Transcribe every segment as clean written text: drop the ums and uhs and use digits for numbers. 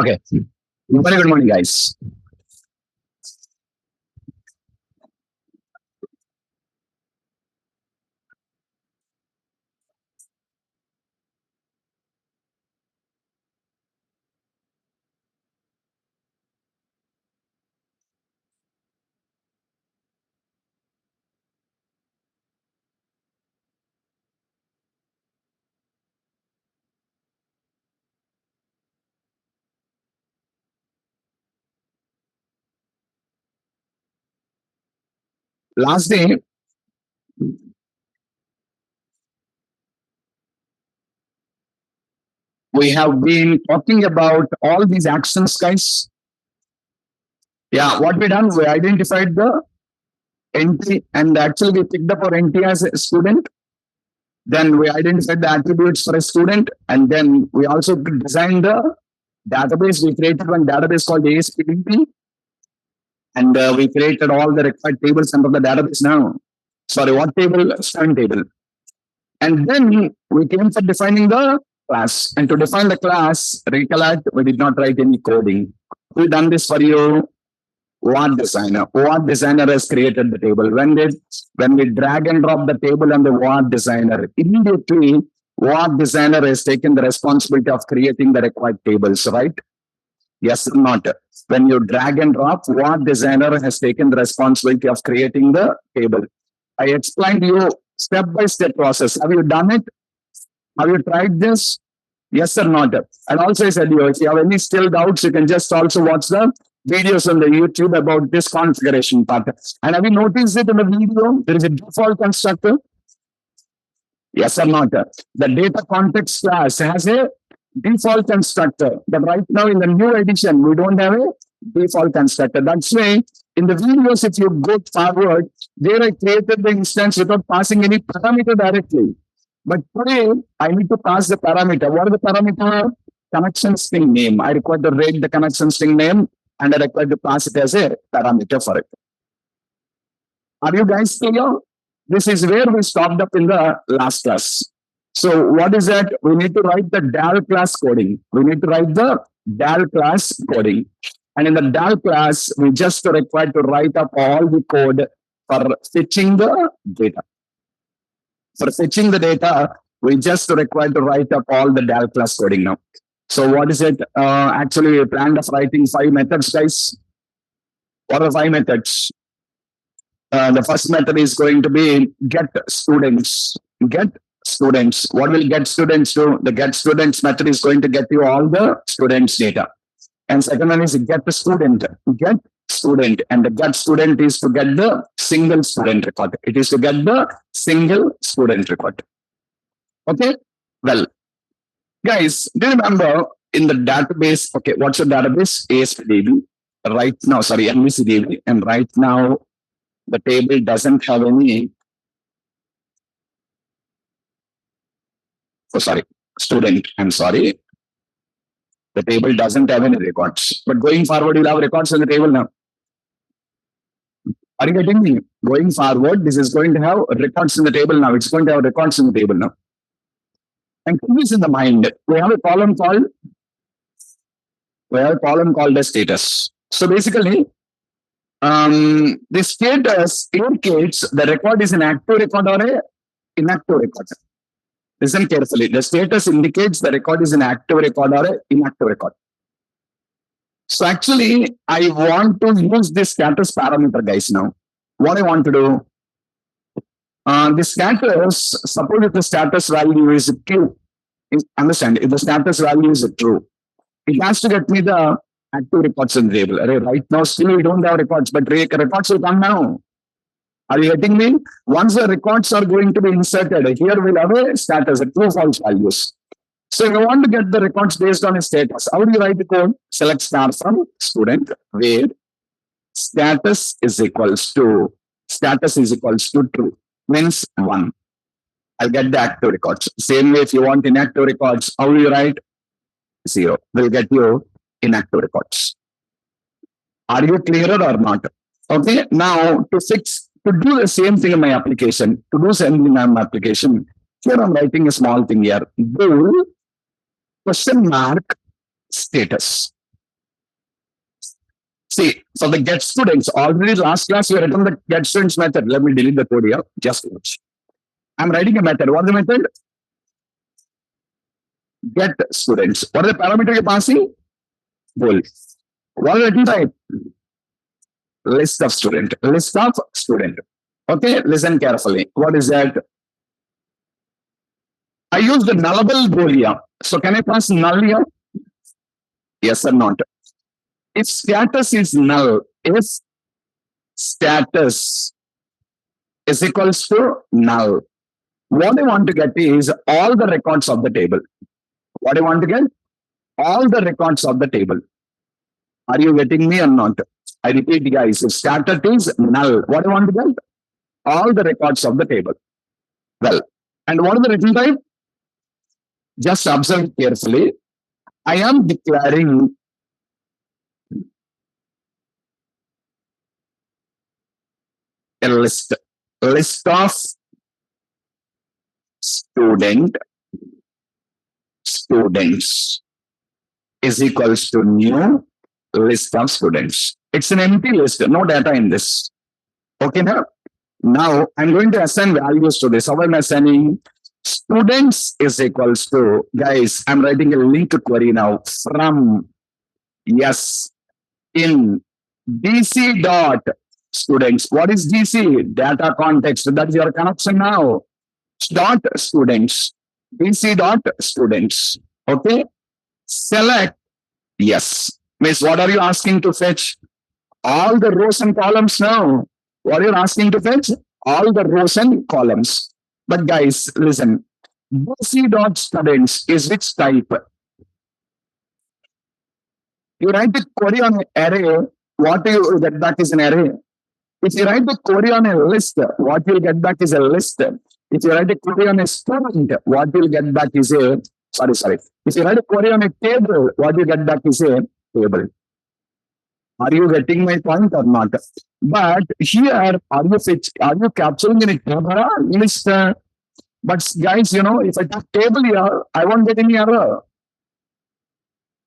Okay. Very good morning, guys. Last day, we have been talking about all these actions, guys. Yeah, what we done, we identified the entity and actually we picked up our entity as a student. Then we identified the attributes for a student. And then we also designed the database. We created one database called ASPDB. And we created all the required tables under the database now. Sorry, what table? Student table. And then we came for defining the class. And to define the class, recollect, we did not write any coding. We done this for you. What designer? What designer has created the table? When we drag and drop the table on the what designer, immediately what designer has taken the responsibility of creating the required tables, right? Yes or not? When you drag and drop, what designer has taken the responsibility of creating the table? I explained to you step by step process. Have you done it? Have you tried this? Yes or not? And also I said, if you have any still doubts, you can just also watch the videos on the YouTube about this configuration part. And have you noticed it in the video? There is a default constructor. Yes or not? The data context class has a default constructor. But right now in the new edition, we don't have a default constructor. That's why in the videos, if you go forward, there I created the instance without passing any parameter directly. But today, I need to pass the parameter. What is the parameter? Connection string name. I require to read the connection string name and I require to pass it as a parameter for it. Are you guys clear? This is where we stopped up in the last class. So what is that? We need to write the DAL class coding. We need to write the DAL class coding. And in the DAL class, we just require to write up all the code for fetching the data. For fetching the data, we just require to write up all the DAL class coding now. So what is it? Actually, we planned of writing 5 methods, guys. What are the 5 methods? The first method is going to be get students. Get students. What will get students do? The get students method is going to get you all the students data. And second one is get the student. Get student. And the get student is to get the single student record. It is to get the single student record. Okay? Well, guys, do you remember in the database? Okay, what's the database? ASPDB. Right now, sorry, MVCDB. And right now, the table doesn't have any. Oh, sorry, student. I'm sorry. The table doesn't have any records. But going forward, you'll have records on the table now. Are you getting me? Going forward, this is going to have records in the table now. It's going to have records in the table now. And keep this in the mind. We have a column called the status. So basically, the status indicates the record is an active record or a inactive record. Listen carefully. The status indicates the record is an active record or an inactive record. So actually, I want to use this status parameter, guys, now. What I want to do, the status, suppose if the status value is true, understand, if the status value is true, it has to get me the active records in the table. Right now, still we don't have records, but records will come now. Are you getting me? Once the records are going to be inserted, here we'll have a status, a true false values. So if you want to get the records based on a status, how do you write the code? Select star from student, where status is equals to true, means 1. I'll get the active records. Same way, if you want inactive records, how do you write? 0. We'll get you inactive records. Are you clearer or not? Okay, now to do the same thing in my application, here I'm writing a small thing here. Do question mark status. See, so the get students, already last class we written the get students method. Let me delete the code here. Just watch. I'm writing a method. What's the method? Get students. What are the parameter you're passing? Bool. What is the type? List of student. List of student. Okay, listen carefully. What is that? I use the nullable boolean. So can I pass null here? Yes or not? If status is null, if status is equals to null, what I want to get is all the records of the table. What I want to get? All the records of the table. Are you getting me or not? I repeat, guys, if status is null, what I want to get? All the records of the table. Well, and what is the return type? Just observe carefully. I am declaring a list of students is equals to new list of students. It's an empty list, no data in this. Okay, now I'm going to assign values to this. How am I assigning? Students is equals to, guys, I'm writing a link query now from, yes, in DC dot students. What is DC? Data context. That's your connection now. Dot students. DC dot students. Okay. Select. Yes. Miss, what are you asking to fetch? All the rows and columns now. What are you asking to fetch? All the rows and columns. But guys, listen. DC dot students is which type? You write the query on an array. What you get back is an array. If you write the query on a list, what you'll get back is a list. If you write a query on a student, what you'll get back is a, sorry. If you write a query on a table, what you get back is a table. Are you getting my point or not? But here, are you capturing in a table list? But guys, if I take table here, I won't get any error.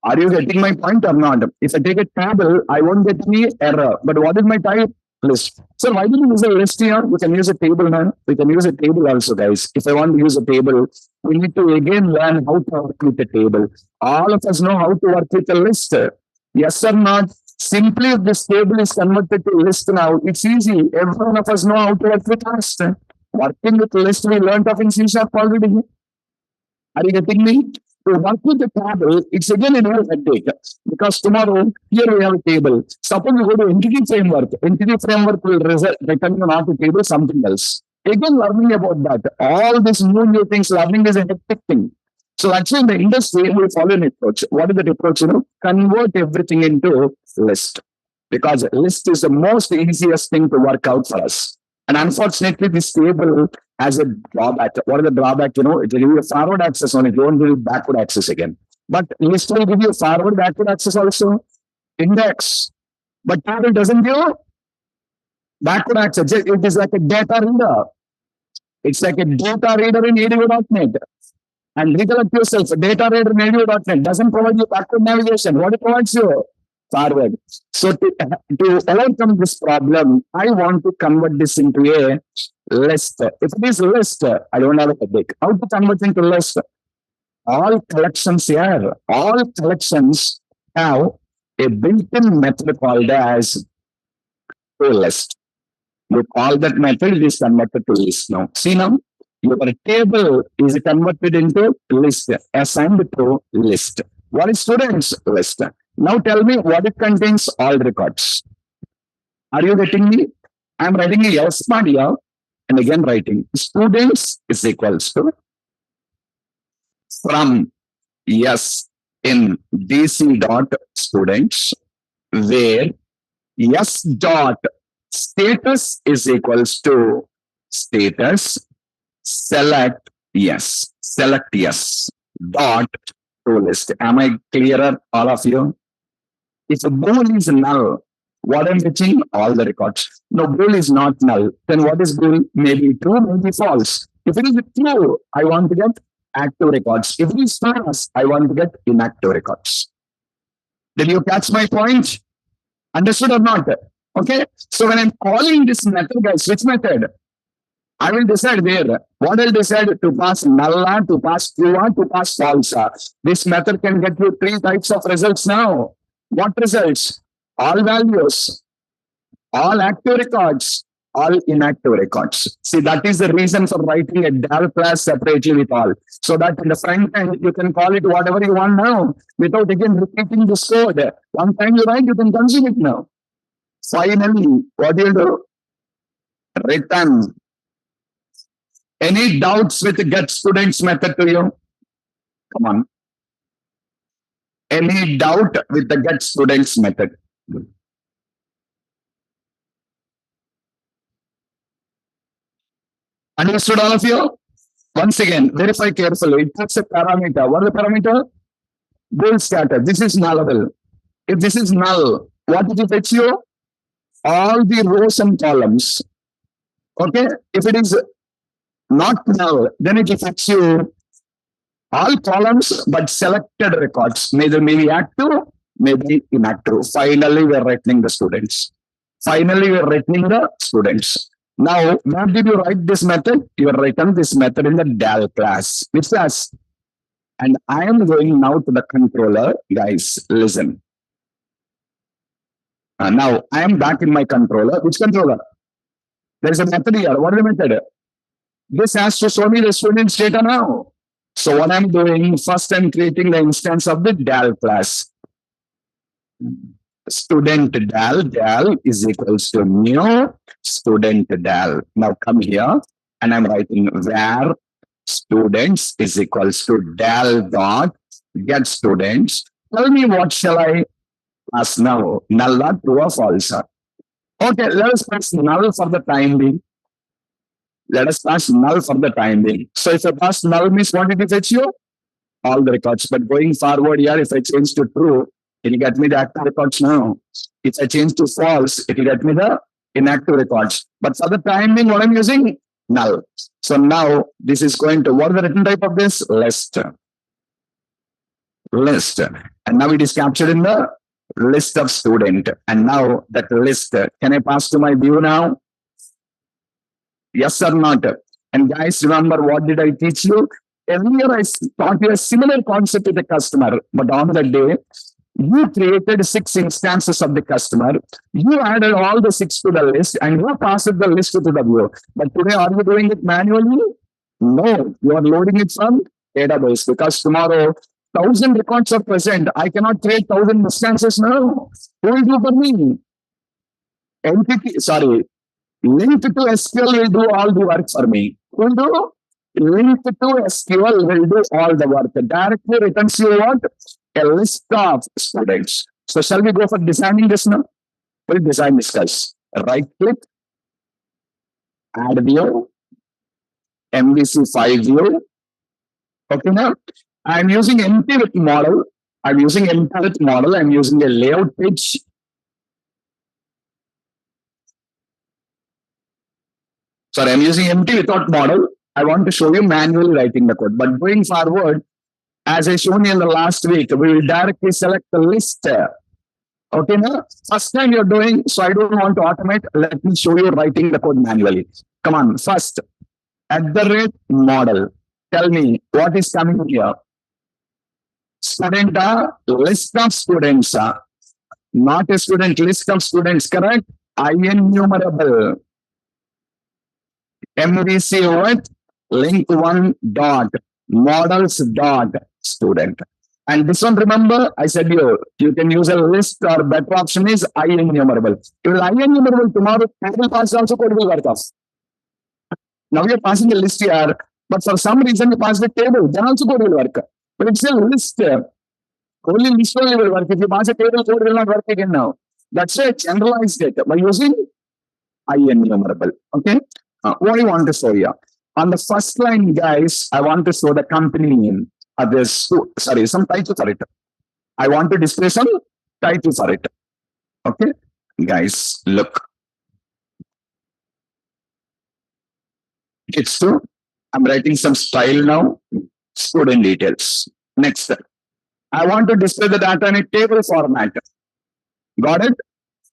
Are you getting my point or not? If I take a table, I won't get any error. But what is my type? List. So why do we use a list here? We can use a table now. We can use a table also, guys. If I want to use a table, we need to again learn how to work with a table. All of us know how to work with a list. Yes or not? Simply if this table is converted to list now, it's easy. Every one of us know how to work with list. Working with list, we learned of in C# already. Are you getting me? To work with the table, it's again a new headache. Because tomorrow, here we have a table. Suppose we go to entity framework. Entity framework will return you not a table, something else. Again, learning about that. All these new things, learning is a hectic thing. So actually in the industry, we follow an approach. What is that approach? Convert everything into list. Because list is the most easiest thing to work out for us. And unfortunately, this table has a drawback. What is the drawback? It will give you forward access on it. You won't give you backward access again. But list will give you forward, backward access also. Index. But table doesn't give backward access. It is like a data reader. It's like a data reader in ADO.NET. And recollect yourself, data reader in ADO.NET doesn't provide you backward navigation. What it provides you? Forward. So to overcome this problem, I want to convert this into a list. If it is a list, I don't have a headache. How to convert into list? All collections here, all collections have a built-in method called as to list. You call that method, it is converted to list now. See now, your table is converted into list, assigned to list. What is students? List. Now tell me what it contains, all records. Are you getting me? I'm writing a yes part here and again writing students is equals to from yes in DC dot students where yes dot status is equals to status select yes dot to list. Am I clearer, all of you? If a bool is null, what I'm fetching? All the records. No, bool is not null. Then what is bool? Maybe true, maybe false. If it is true, I want to get active records. If it is false, I want to get inactive records. Did you catch my point? Understood or not? Okay. So when I'm calling this method, guys, which method? I will decide there. What I'll decide to pass null, to pass true, to pass false. This method can get you three types of results now. What results? All values, all active records, all inactive records. See, that is the reason for writing a DAL class separately with all. So that in the front end, you can call it whatever you want now without again repeating this code. One time you write, you can consume it now. Finally, what do you do? Return. Any doubts with the get students method to you? Come on. Any doubt with the get students method? Understood all of you? Once again, verify carefully. It takes a parameter. What is the parameter? Goal scatter. This is nullable. If this is null, what did it fetch you? All the rows and columns. Okay? If it is not null, then it affects you all columns but selected records, maybe active, maybe inactive. Finally, we are returning the students. Finally, we are returning the students. Now, where did you write this method? You have written this method in the DAL class. Which class? And I am going now to the controller. Guys, listen. Now, I am back in my controller. Which controller? There is a method here. What is the method? This has to show me the student's data now. So what I'm doing, first I'm creating the instance of the DAL class. Student DAL is equals to new student DAL. Now come here and I'm writing where students is equals to DAL dot get students. Tell me what shall I pass now? Null or true or false? Okay, let us pass null for the time being. Let us pass null for the time being. So if I pass null means what did it fetch you? All the records. But going forward here, if I change to true, it will get me the active records now. If I change to false, it will get me the inactive records. But for the time being, what I'm using? Null. So now this is going to, what is the written type of this? List. List. And now it is captured in the list of student. And now that list, can I pass to my view now? Yes or not? And guys, remember what did I teach you? Earlier, I taught you a similar concept with the customer, but on the day, you created 6 instances of the customer. You added all the 6 to the list and you passed the list to the view. But today, are you doing it manually? No, you are loading it from database because tomorrow, 1,000 records are present. I cannot create 1,000 instances now. Who will do for me? Link to SQL will do all the work for me. Will do? Link to SQL will do all the work. Directly returns you what? A list of students. So shall we go for designing this now? We'll design this, guys. Right click, add view, MVC5 view. Okay, now I'm using empty with model. I'm using a layout page. Sorry, I'm using empty without model. I want to show you manually writing the code. But going forward, as I shown you in the last week, we will directly select the list. Okay, now first time you're doing, so I don't want to automate. Let me show you writing the code manually. Come on, first, @model. Tell me what is coming here. Student, list of students. Not a student, list of students, correct? IEnumerable. MVC with link1 dot models dot student. And this one, remember, I said you can use a list or better option is IEnumerable. If it is IEnumerable, tomorrow table pass also code will work off. Now we are passing a list here, but for some reason you pass the table, then also code will work. But it's a list. Only list only will work. If you pass a table, code will not work again now. That's a generalized data by using IEnumerable. Okay. What do you want to show here? On the first line, guys, I want to show the company name. Some title for it. I want to display some title for it. Okay, guys, look. It's true. I'm writing some style now. Student details. Next, I want to display the data in a table format. Got it?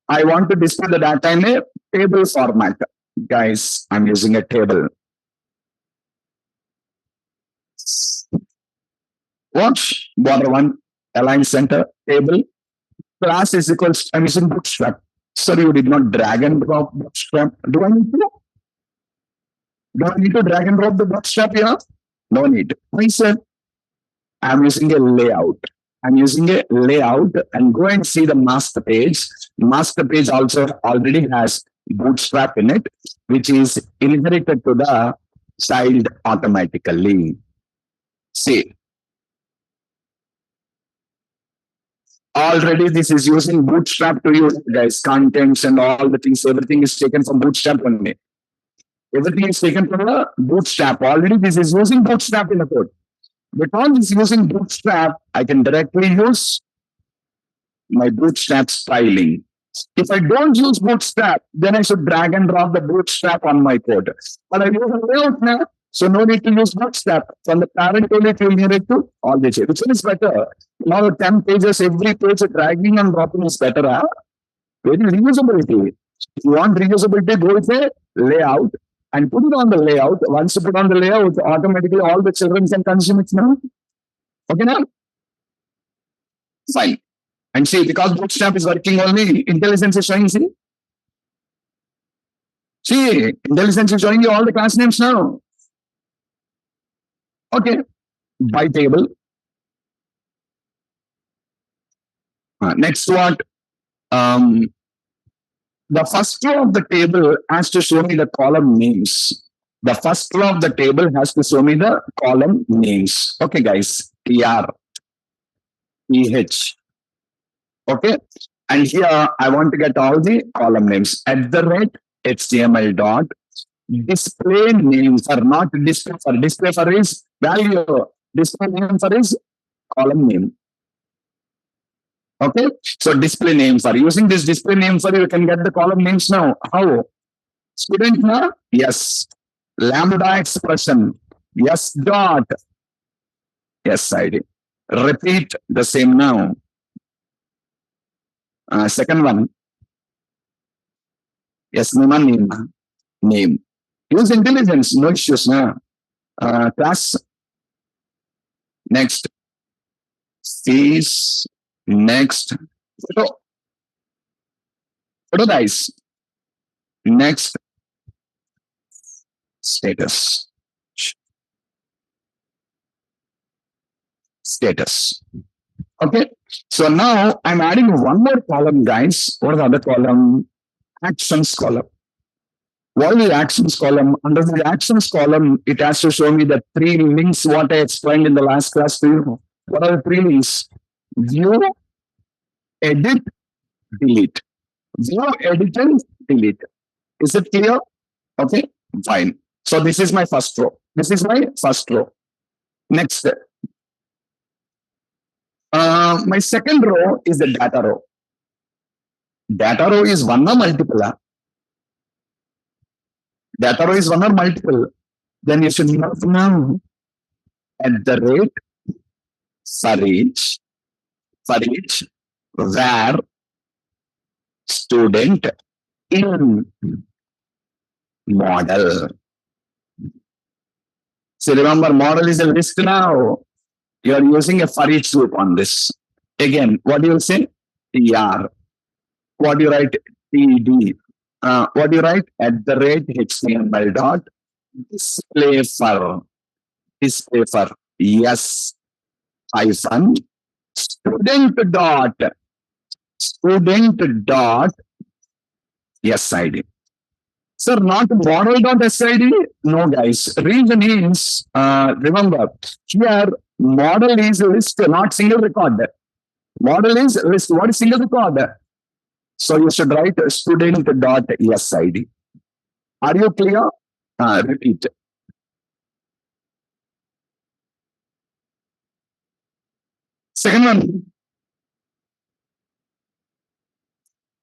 I want to display the data in a table format. Guys, I'm using a table. Watch, border one, align center, table, class is equals, I'm using bootstrap. Sir, you did not drag and drop bootstrap. Do I need to? Do I need to drag and drop the bootstrap here? No need. I said, I'm using a layout. I'm using a layout and go and see the master page. Master page also already has bootstrap in it, which is inherited to the child automatically. See, already this is using bootstrap to use guys, contents and all the things, everything is taken from bootstrap only. Everything is taken from the bootstrap. Already this is using bootstrap in the code. Because it's using bootstrap, I can directly use my bootstrap styling. If I don't use bootstrap, then I should drag and drop the bootstrap on my code. But I use a layout now, so no need to use bootstrap. From the parent only to inherit to all the which one is better? Now 10 pages, every page dragging and dropping is better. Huh? Very reusability. If you want reusability, go with a layout and put it on the layout. Once you put on the layout, automatically all the children can consume it now. Okay now? Fine. And see, because bootstrap is working only, IntelliSense is showing, see? See, IntelliSense is showing you all the class names now. Okay. By table. Next what? The first row of the table has to show me the column names. The first row of the table has to show me the column names. Okay, guys. TR, EH. Okay. And here I want to get all the column names. At the rate HTML dot display names are not display for. Display for is value. Display name for is column name. Okay, so display names are using this display name for you can get the column names now. How? Student now? Yes. Lambda expression. Yes, dot. Yes, ID. Repeat the same now. Second one. Yes, name. Name. Use IntelliSense, no issues now. Class. Next. Fees. Next. Photo. Photo guys. Next. Status. Status. Okay. So now I'm adding one more column, guys. What is the other column? Actions column. What is the actions column? Under the actions column, it has to show me the three links what I explained in the last class to you. What are the three links? View, edit, delete. View, edit, and delete. Is it clear? Okay, fine. So this is my first row. This is my first row. Next. My second row is the data row. Data row is one or multiple. Data row is one or multiple. Then you should know at the rate for each where student in model. So remember, model is a list now. You are using a for each loop on this. Again, what do you say? TR. What do you write? TD. What do you write? At the rate HTML dot display for yes hyphen student dot yes ID. Sir, not model.sid? No, guys. Reason is, remember, here model is list, not single record. Model is list. What is single record? So you should write student.sid. Are you clear? Repeat. Second one.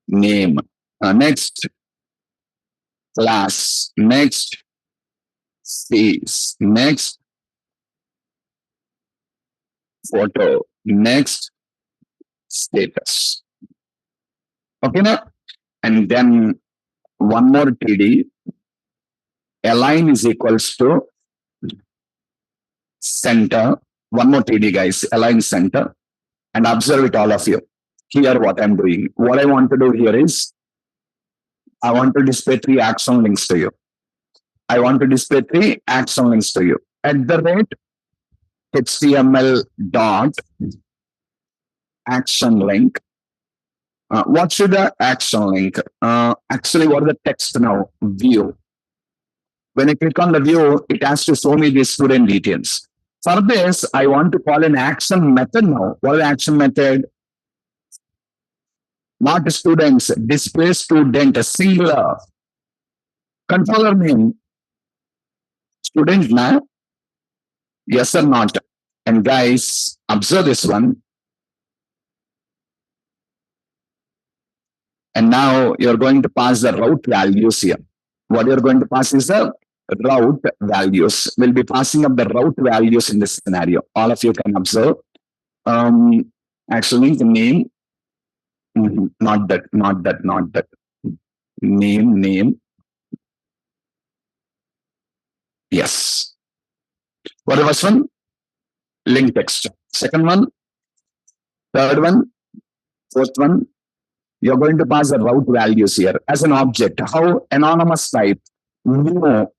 Name. Next. Class. Next. Face. Next. Photo. Next. Status. Okay, now and then one more TD. Align is equals to center. One more TD, guys. Align center. And observe it, all of you. Here, what I'm doing. What I want to do here is, I want to display 3 action links to you. I want to display 3 action links to you. At the rate HTML dot action link. What should the action link? Actually, what is the text now? View. When I click on the view, it has to show me the student details. For this, I want to call an action method now. What is the action method? Not students, display student, singular. Controller name, student na? Yes or not? And guys, observe this one. And now you're going to pass the route values here. What you're going to pass is the route values. We'll be passing up the route values in this scenario. All of you can observe. Actually, the name, not that. Name. Yes. What the first one? Link text. Second one, third one, fourth one. You're going to pass the route values here as an object. How? Anonymous type. No.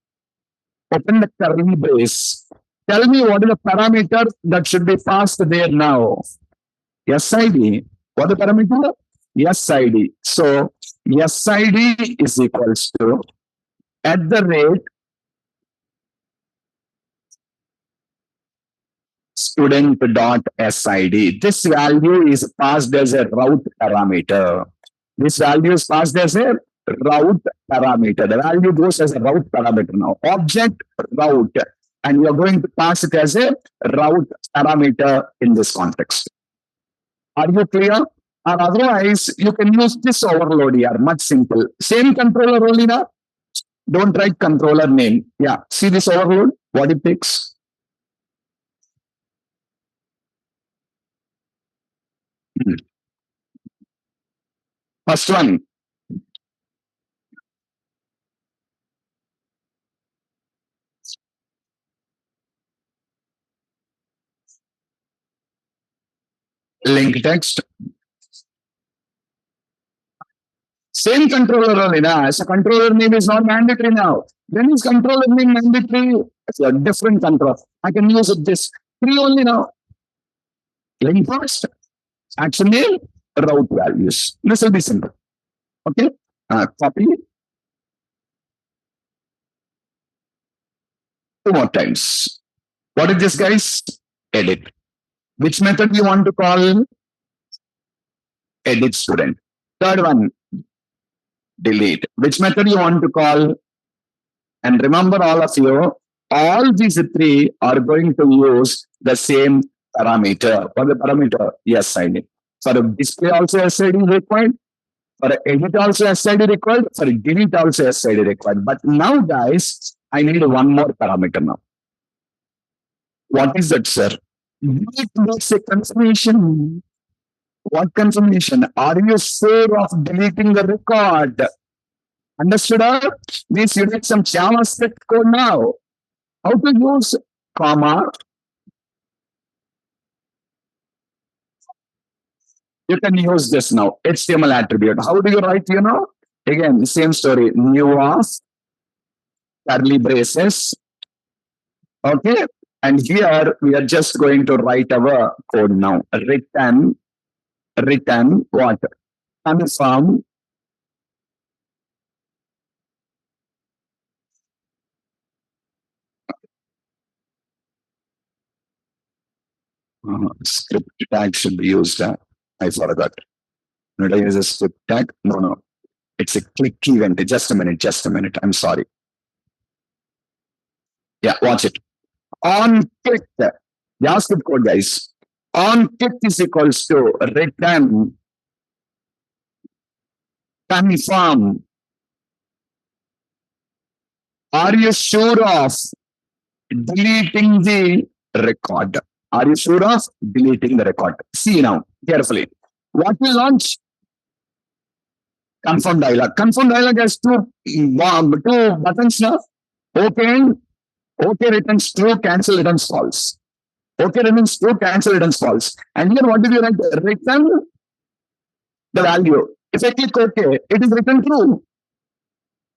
Open the curly brace. Tell me what is the parameter that should be passed there now. SID. What is the parameter? SID. So SID is equals to at the rate student.sid. This value is passed as a route parameter. This value is passed as a route parameter. The value goes as a route parameter now. Object route. And you're going to pass it as a route parameter in this context. Are you clear? Or otherwise, you can use this overload here. Much simple. Same controller only now. Don't write controller name. Yeah. See this overload? What it takes? First one. Link text. Same controller only now. So controller name is not mandatory now. When is controller name mandatory? It's a different control. I can use it this 3 only now. Link first. Action name, route values. This will be simple. Okay. Copy. 2 more times. What is this, guys? Edit. Which method you want to call? Edit student. Third one, delete. Which method you want to call? And remember, all of you, all these 3 are going to use the same parameter. What the parameter? SID. For display also SID required. For edit also SID required. For delete also SID required. But now, guys, I need one more parameter now. What is that, sir? Delete makes a confirmation. What confirmation? Are you sure of deleting the record? Understood? This you need some JavaScript code now. How to use comma? You can use this now. HTML attribute. How do you write? Again, same story. New of curly braces. Okay. And here we are just going to write our code now. Return what? Confirm script tag should be used. I forgot. Did I use a script tag? No. It's a click event. Just a minute. I'm sorry. Yeah, watch it. On click, JavaScript code, guys. On click is equals to return confirm. Are you sure of deleting the record? Are you sure of deleting the record? See now, carefully. What will launch? Confirm dialog. Confirm dialog has two buttons now. OK and OK returns true, cancel returns false. OK returns true, cancel returns false. And here what did you write? Return the value. If I click OK, it is written true.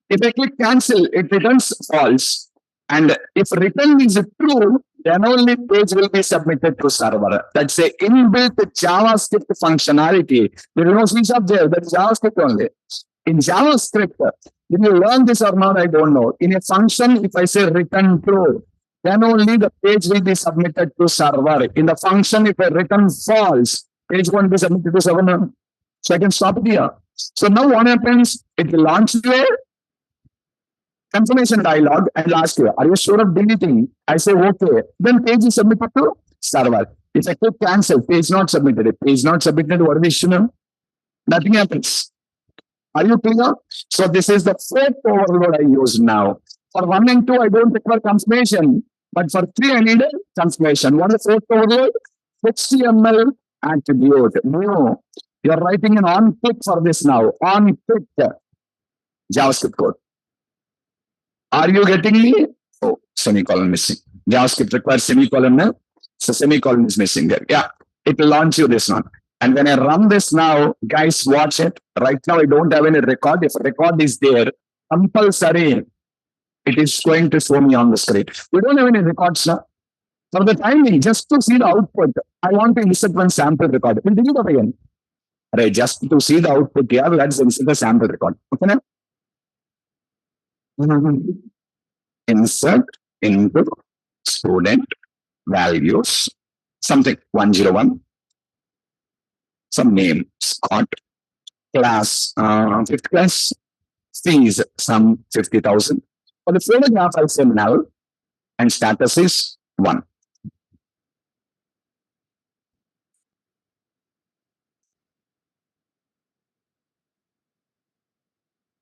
If I click cancel, it returns false. And if return is true, then only page will be submitted to server. That's a inbuilt JavaScript functionality. There is no C# there. That's JavaScript only. In JavaScript, did you learn this or not? I don't know. In a function, if I say return true, then only the page will be submitted to server. In the function, if I return false, page won't be submitted to server. So I can stop it here. So now what happens? It will launch there. Confirmation dialog and ask you, are you sure of deleting? I say okay. Then page is submitted to server. If I click cancel, page not submitted. If page not submitted, what is the issue? Nothing happens. Are you clear? So this is the fourth overload I use now. For 1 and 2, I don't require confirmation. But for 3, I need a confirmation. What is the fourth overload? HTML attribute. No. You're writing an on click for this now. On click JavaScript code. Are you getting me? Oh, semicolon missing. JavaScript requires semicolon now. So semicolon is missing there. Yeah, it will launch you this one. And when I run this now, guys, watch it. Right now, I don't have any record. If a record is there, compulsory, it is going to show me on the screen. We don't have any records now. For the timing, just to see the output, I want to insert one sample record. We'll delete it again. Right, just to see the output here, let's insert the sample record. Okay, now? Insert input student values something 101, some name Scott, class 5th class, fees some 50,000. For the photograph I'll say null and status is 1.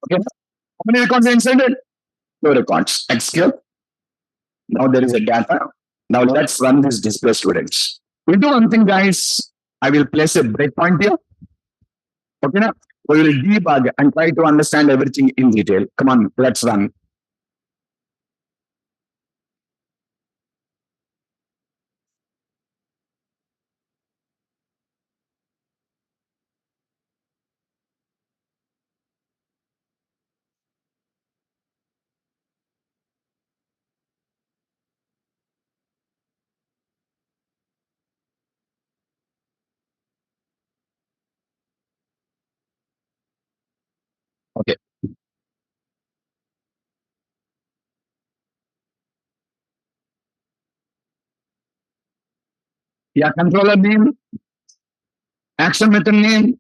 Okay, how many records are inserted? 2 records. Execute. Now there is a data. Now let's run this display students. We'll do one thing, guys. I will place a breakpoint here. Okay, now we will debug and try to understand everything in detail. Come on, let's run. Okay. Yeah, controller name, action method name.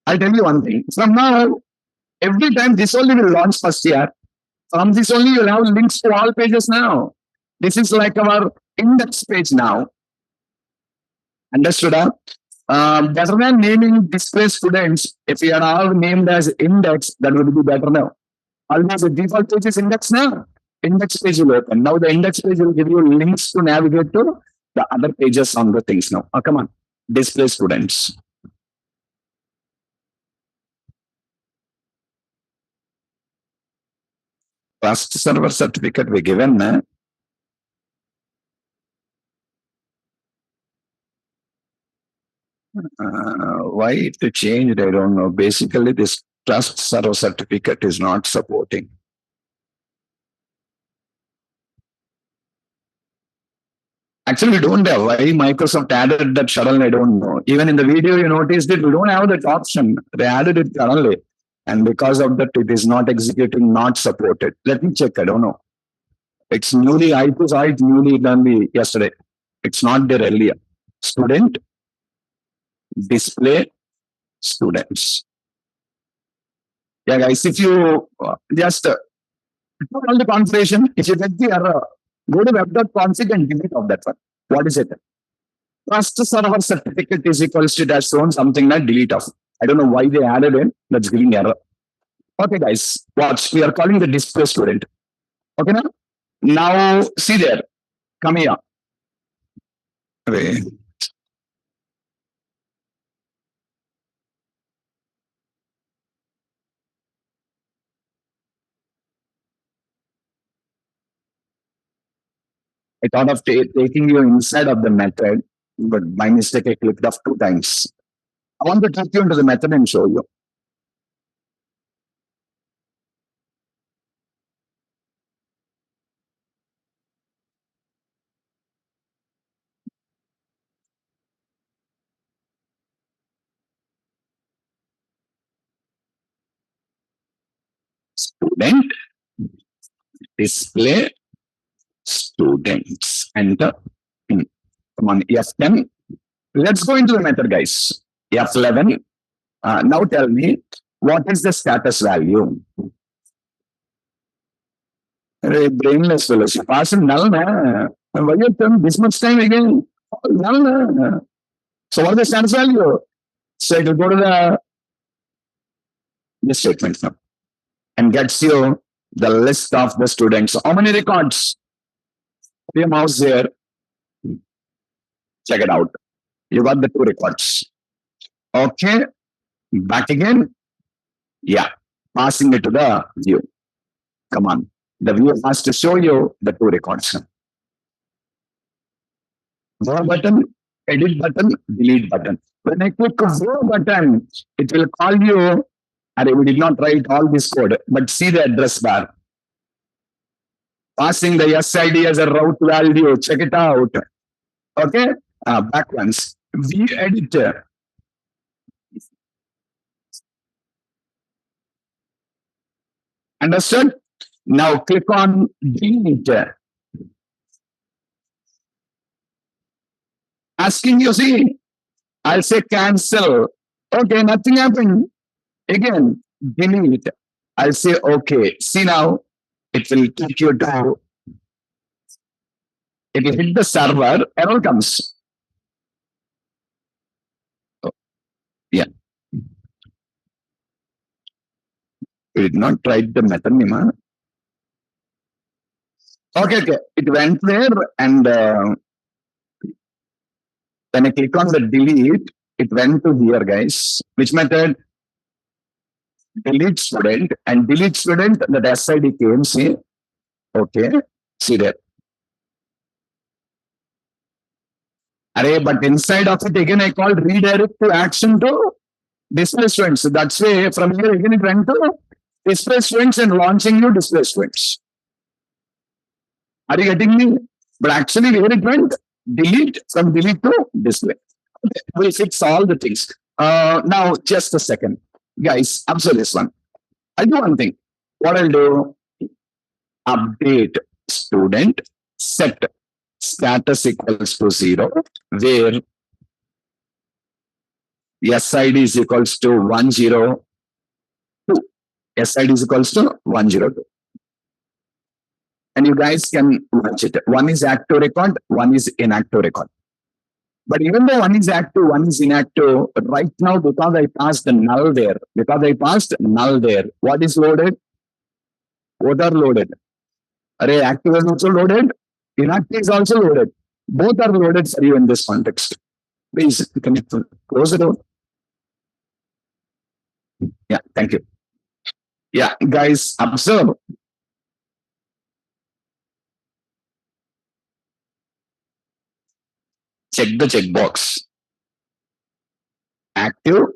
I'll tell you one thing. From now, every time this only will launch first year. From this only you'll have links to all pages now. This is like our index page now. Understood? Better than naming display students, if you are all named as index, that would be better now. Always the default page is index now. Index page will open. Now the index page will give you links to navigate to the other pages on the things now. Oh, come on. Display students. Trust server certificate we given. Why it changed? I don't know. Basically, this trust server certificate is not supporting. Actually, we don't have. Why Microsoft added that suddenly, I don't know. Even in the video, you noticed it, we don't have that option. They added it suddenly. And because of that, it is not executing, not supported. Let me check. I don't know. It's newly, I saw it newly done yesterday. It's not there earlier. Student, display, students. Yeah, guys, if you just all the configuration, if you get the error, go to web.config and delete of that one. What is it? Trust server certificate is equals to dash shown something like delete of. I don't know why they added it. That's giving error. Okay, guys, watch. We are calling the display student. Okay, now? Now, see there. Come here. Okay. I thought of taking you inside of the method, but by mistake I clicked off 2 times. I want to take you into the method and show you. Student, display, students. Enter. Come on, F10. Let's go into the method, guys. F11. Now tell me, what is the status value? Brainless fellows. Pass null, na. Why you come this much time again? Null, na. So what is the status value? So it will go to the statement now and gets you the list of the students. How many records? Your mouse there. Check it out. You got the 2 records. Okay. Back again. Yeah. Passing it to the view. Come on. The view has to show you the 2 records. Go button, edit button, delete button. When I click go button, it will call you. We did not write all this code, but see the address bar. Passing the SID as a route value. Check it out. Okay. Back once. View editor. Understood? Now click on delete. Asking you, see, I'll say cancel. Okay, nothing happened. Again, delete. I'll say okay. See now, it will take you to, it will hit the server, error comes. Oh, yeah. We did not write the method name. Huh? Okay. It went there, and when I click on the delete, it went to here, guys. Which method? Delete student, and delete student, that SID came, see? Okay, see there. But inside of it, again, I called redirect to action to display students. So that's why from here, again, it went to display students and launching new display students. Are you getting me? But actually, where it went? Delete, from delete to display. Okay, we'll fix all the things. Now, just a second. Guys, observe this one. I'll do one thing. What I'll do, update student, set status equals to 0, where SID is equals to 102. SID is equals to 102. And you guys can watch it. One is active record, one is inactive record. But even though one is active, one is inactive, right now, because I passed the null there, what is loaded? Both are loaded. Active is also loaded, inactive is also loaded. Both are loaded for you in this context. Please, can you close the door? Yeah, thank you. Yeah, guys, observe. Check the checkbox. Active.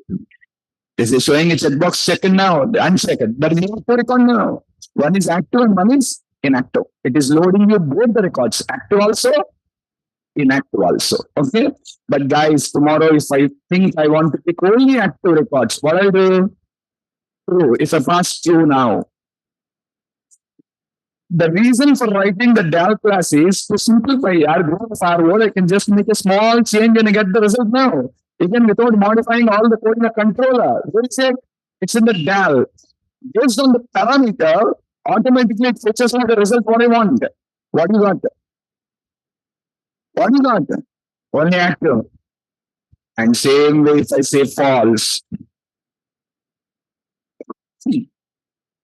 This is showing a checkbox checked now, unchecked. There is no record now. One is active and one is inactive. It is loading you both the records, active also, inactive also. Okay. But guys, tomorrow, if I think I want to pick only active records, what I'll do? True. If I pass true now, the reason for writing the del class is to simplify. Forward, I can just make a small change and get the result now. Even without modifying all the code in the controller. It's in the del. Based on the parameter, automatically it fetches out the result what I want. What you got? What you got? Only active. And same way if I say false,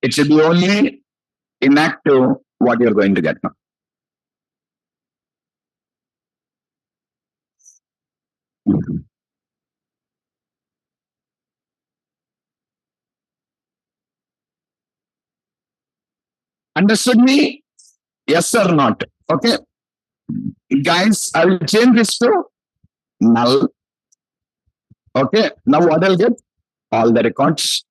it should be only inactive what you're going to get now. Understood me? Yes or not? Okay. Guys, I will change this to null. Okay, now what I'll get? All the records.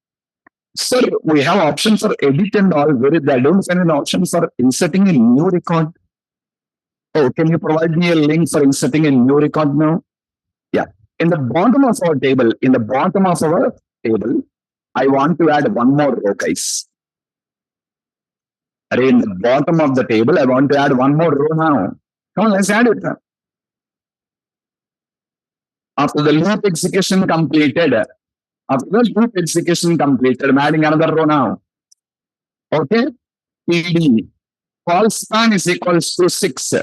Sir, we have option for edit and all. Where is I don't find an option for inserting a new record. Oh, can you provide me a link for inserting a new record now? Yeah. In the bottom of our table, I want to add one more row, guys. In the bottom of the table, I want to add one more row now. Come on, let's add it. After the loop execution completed, I'm adding another row now. Okay? PD. Call span is equals to 6.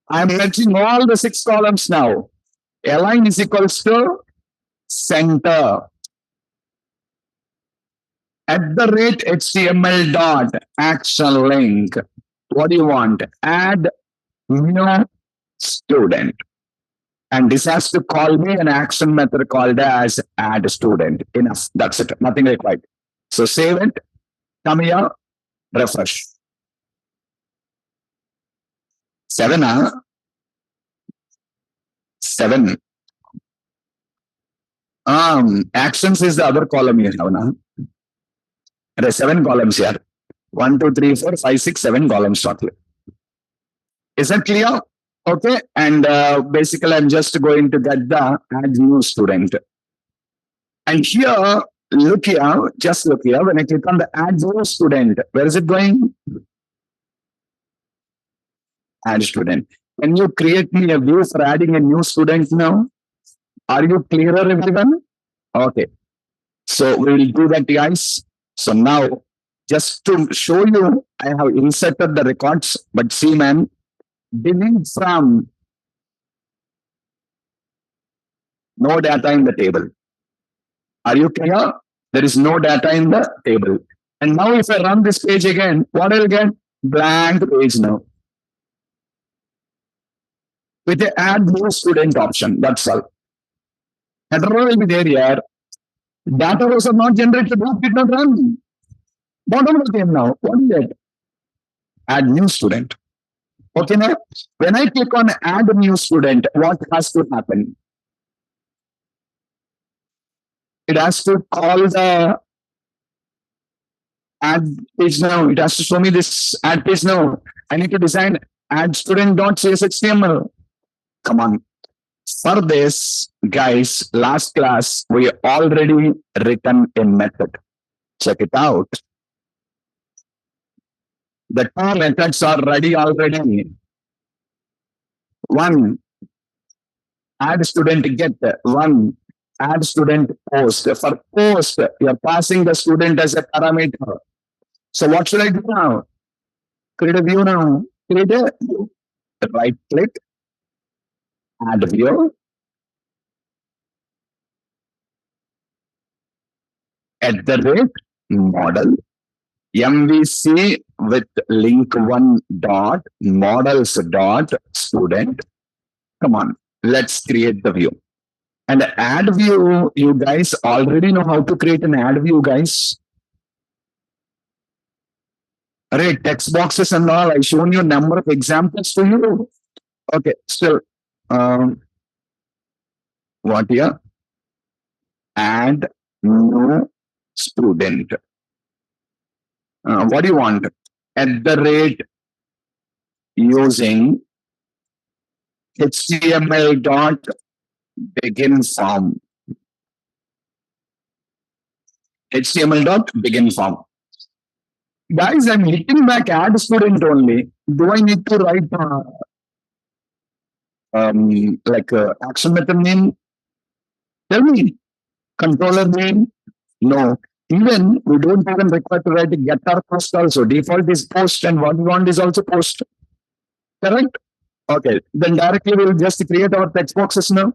I'm merging all the 6 columns now. Align is equals to center. At the rate HTML dot action link. What do you want? Add new student. And this has to call me an action method called as add student. Enough. That's it. Nothing required. So save it. Come here. Refresh. 7, huh? 7. Actions is the other column you have now. There are 7 columns here. 1, 2, 3, 4, 5, 6, 7 columns totally. Is that clear? Okay. And basically, I'm just going to get the add new student. And here, look here, just look here. When I click on the add new student, where is it going? Add student. Can you create me a view for adding a new student now? Are you clearer, everyone? Okay. So we will do that, guys. So now, just to show you, I have inserted the records. But see, man, delete from no data in the table. Are you clear? There is no data in the table. And now if I run this page again, what I'll get? Blank page now. With the add new student option. That's all. Header row will be there here. Data rows are not generated. Loop did not run. Bottom of the game now. What is that? Add new student. Okay, now when I click on add new student, what has to happen? It has to call the add page now. It has to show me this add page now. I need to design add student.cshtml. Come on. For this, guys, last class, we already written a method. Check it out. The 2 methods are ready already. 1, add student get. 1, add student post. For post, you're passing the student as a parameter. So what should I do now? Create a view now. Create a right click. Add view. At the rate model. MVC with link1 dot models dot student. Come on, let's create the view. And add view, you guys already know how to create an add view, guys. Right, text boxes and all. I've shown you a number of examples to you. Okay, still, what here? Add new student. What do you want? At the rate using HTML dot begin form. HTML dot begin form. Guys, I'm hitting back add student only. Do I need to write like action method name? Tell me. Controller name? No. Even we don't even require to write a getter post also. Default is post and what we want is also post. Correct? Okay. Then directly we'll just create our text boxes now.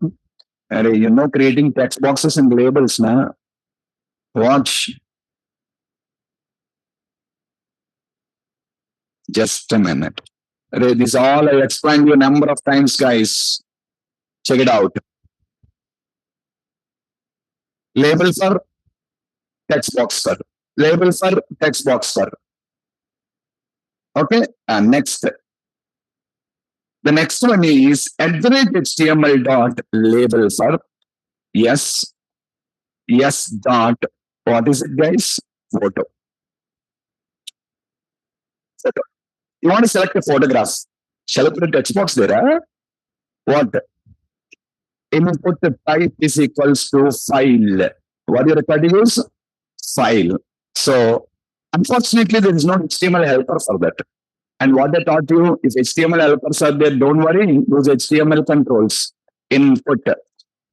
You know, creating text boxes and labels now. Watch. Just a minute. This is all I explained you a number of times, guys. Check it out. Label for text box, sir. Label for text box, sir. Okay. And next. The next one is @HTML dot label for yes, yes dot, what is it guys? Photo. Photo. You want to select a photograph. Shall I put a text box there? Huh? What? Input type is equals to file. What you required to use? File. So, unfortunately, there is no HTML helper for that. And what I taught you, if HTML helpers are there, don't worry, use HTML controls. Input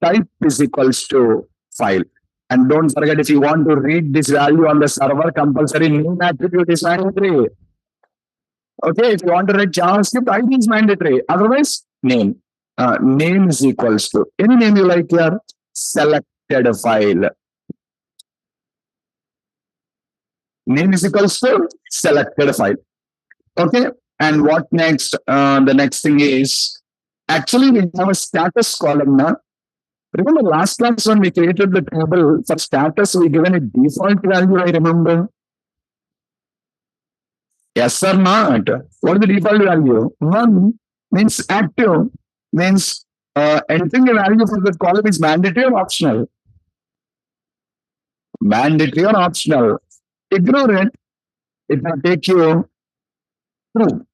type is equals to file. And don't forget, if you want to read this value on the server, compulsory name attribute is mandatory. Okay, if you want to write JavaScript, ID is mandatory. Otherwise, name. Name is equals to any name you like here, selected file. Name is equals to selected file. Okay, and what next? The next thing is actually we have a status column now. Remember last class when we created the table for status, we given a default value, I remember. Yes or not? What is the default value? 1 means active, means entering a value for the column is mandatory or optional? Mandatory or optional? Ignore it. It will take you through.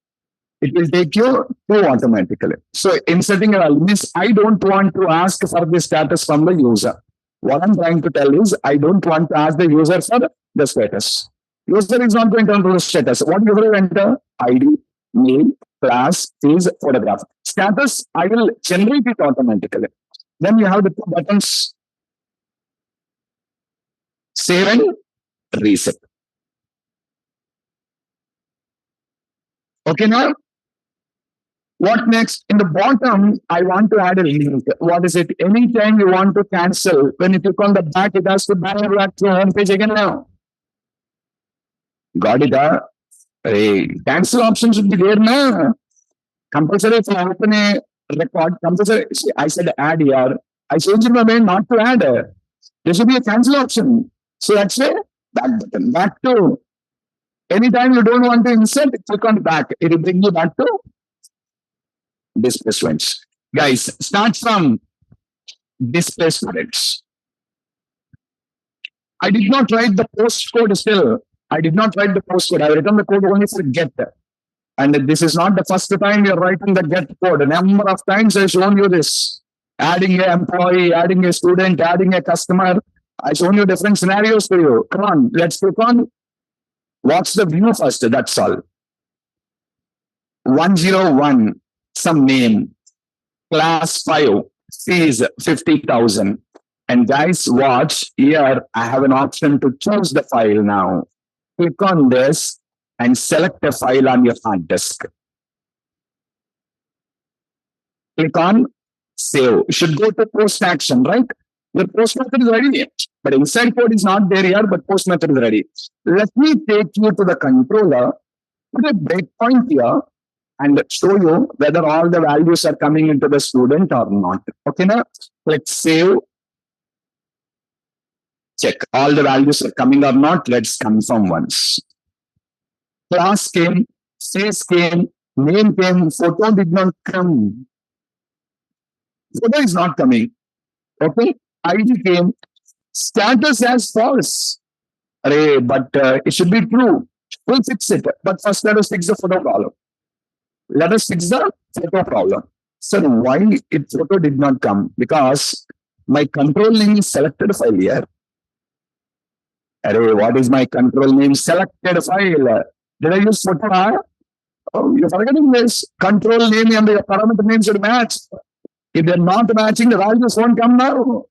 It will take you through automatically. So inserting a value means I don't want to ask for the status from the user. What I'm trying to tell is I don't want to ask the user for the status. User is not going to enter the status. What user will enter? ID, name, class, is photograph. Status, I will generate it automatically. Then you have the two buttons, save and reset. Okay, now what next? In the bottom, I want to add a link. What is it? Anytime you want to cancel, when you click on the back, it has to back to home page again now. Got it? Hey, cancel option should be there now. Compulsory if you open a record, compulsory. I said add here. I changed my mind not to add. There should be a cancel option. So that's why back button. Back to. Anytime you don't want to insert, click on back. It will bring you back to display students. Guys, start from display students. I did not write the postcode still. I did not write the postcode. I written the code only for get. And this is not the first time you're writing the get code. A number of times I've shown you this. Adding an employee, adding a student, adding a customer. I've shown you different scenarios for you. Come on, let's click on what's the view first. That's all. 101, some name. Class 5, fees 50,000. And guys, watch here. I have an option to choose the file now. Click on this and select a file on your hard disk. Click on save. You should go to post action, right? Your post method is ready, but inside code is not there here, but post method is ready. Let me take you to the controller, put a breakpoint here, and show you whether all the values are coming into the student or not. Okay, now let's save. Check all the values are coming or not. Let's confirm once. Class came, face came, name came, photo did not come. Photo is not coming. Okay, ID came, status as false. Array, but it should be true. We'll fix it. But first, let us fix the photo problem. Let us fix the photo problem. So why it photo did not come? Because my control name is selected file here. Array, what is my control name? Selected file. Did I use photo? Oh, you're forgetting this. Control name and the parameter name should match. If they're not matching, the values won't come now.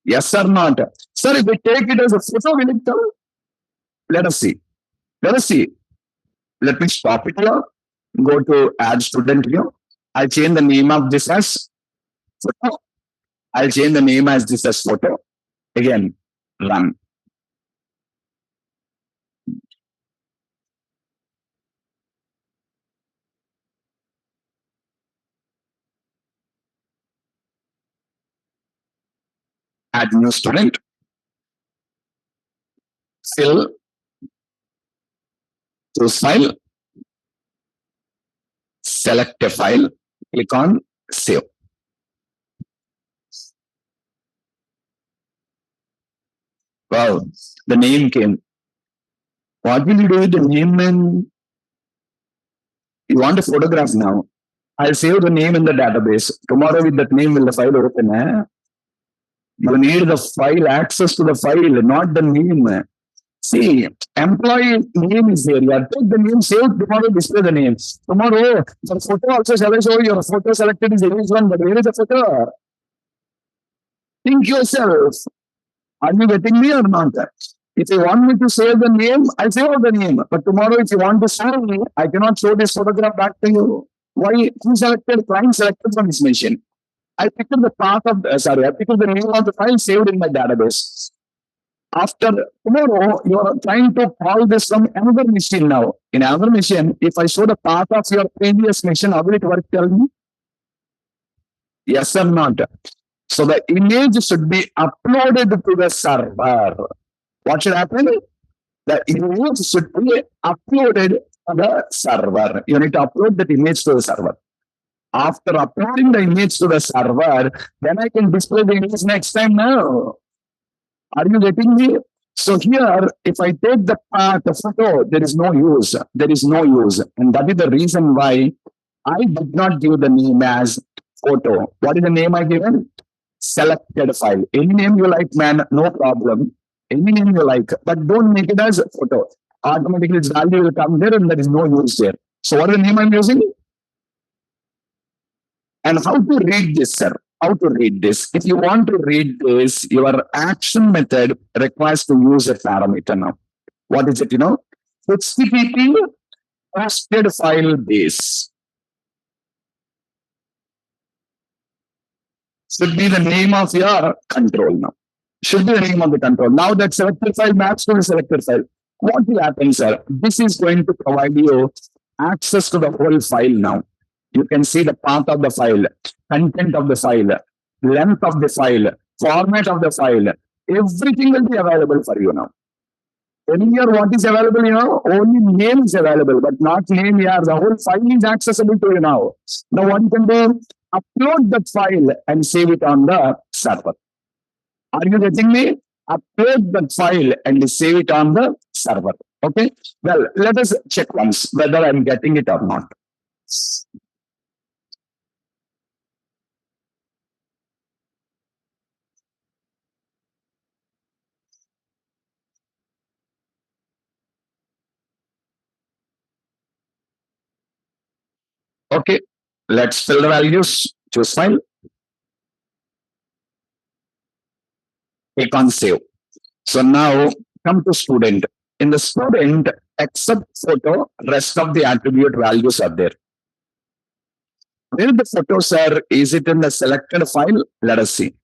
Yes or not? Sir, if we take it as a photo, will it come? Let us see. Let us see. Let me stop it here. Go to add student here. I'll change the name of this as photo. I'll change the name as this as photo. Again, run. Add new student. Fill. Choose file. select a file, click on save. Wow, the name came. What will you do with the name? And you want a photograph now. I'll save the name in the database. Tomorrow with that name will the file open. You need the file, access to the file, not the name. See, employee name is there. You take the name, save tomorrow, display the name. Tomorrow, the photo also shall I show your photo selected is English one, but where is the photo? Think yourself. Are you getting me or not? If you want me to save the name, I'll save the name. But tomorrow, if you want to save me, I cannot show this photograph back to you. Why? Who selected? Client selected from this machine. I picked the path of, I picked the name of the file saved in my database. After tomorrow, you are trying to call this from another machine now. In another machine, if I show the path of your previous machine, how will it work? Tell me. Yes or not? So the image should be uploaded to the server. What should happen? The image should be uploaded to the server. You need to upload that image to the server. After uploading the image to the server, then I can display the image next time now. Are you getting me? So here, if I take the path, the photo, there is no use. There is no use. And that is the reason why I did not give the name as photo. What is the name I given? Selected file. Any name you like, man, no problem. Any name you like, but don't make it as a photo. Automatically its value will come there and there is no use there. So what is the name I'm using? And how to read this, sir? How to read this? If you want to read this, your action method requires to use a parameter now. What is it, HTTP hosted file base. Should be the name of your control now. Should be the name of the control. Now that selected file maps to the selected file. What will happen, sir? This is going to provide you access to the whole file now. You can see the path of the file, content of the file, length of the file, format of the file. Everything will be available for you now. Earlier, what is available, only name is available, but not name here. The whole file is accessible to you now. Now, what you can do? Upload that file and save it on the server. Are you getting me? Upload that file and save it on the server. Okay. Well, let us check once whether I'm getting it or not. Okay, let's fill the values. Choose file. Click on save. So now come to student. In the student, except photo, rest of the attribute values are there. Where the photos are, is it in the selected file? Let us see.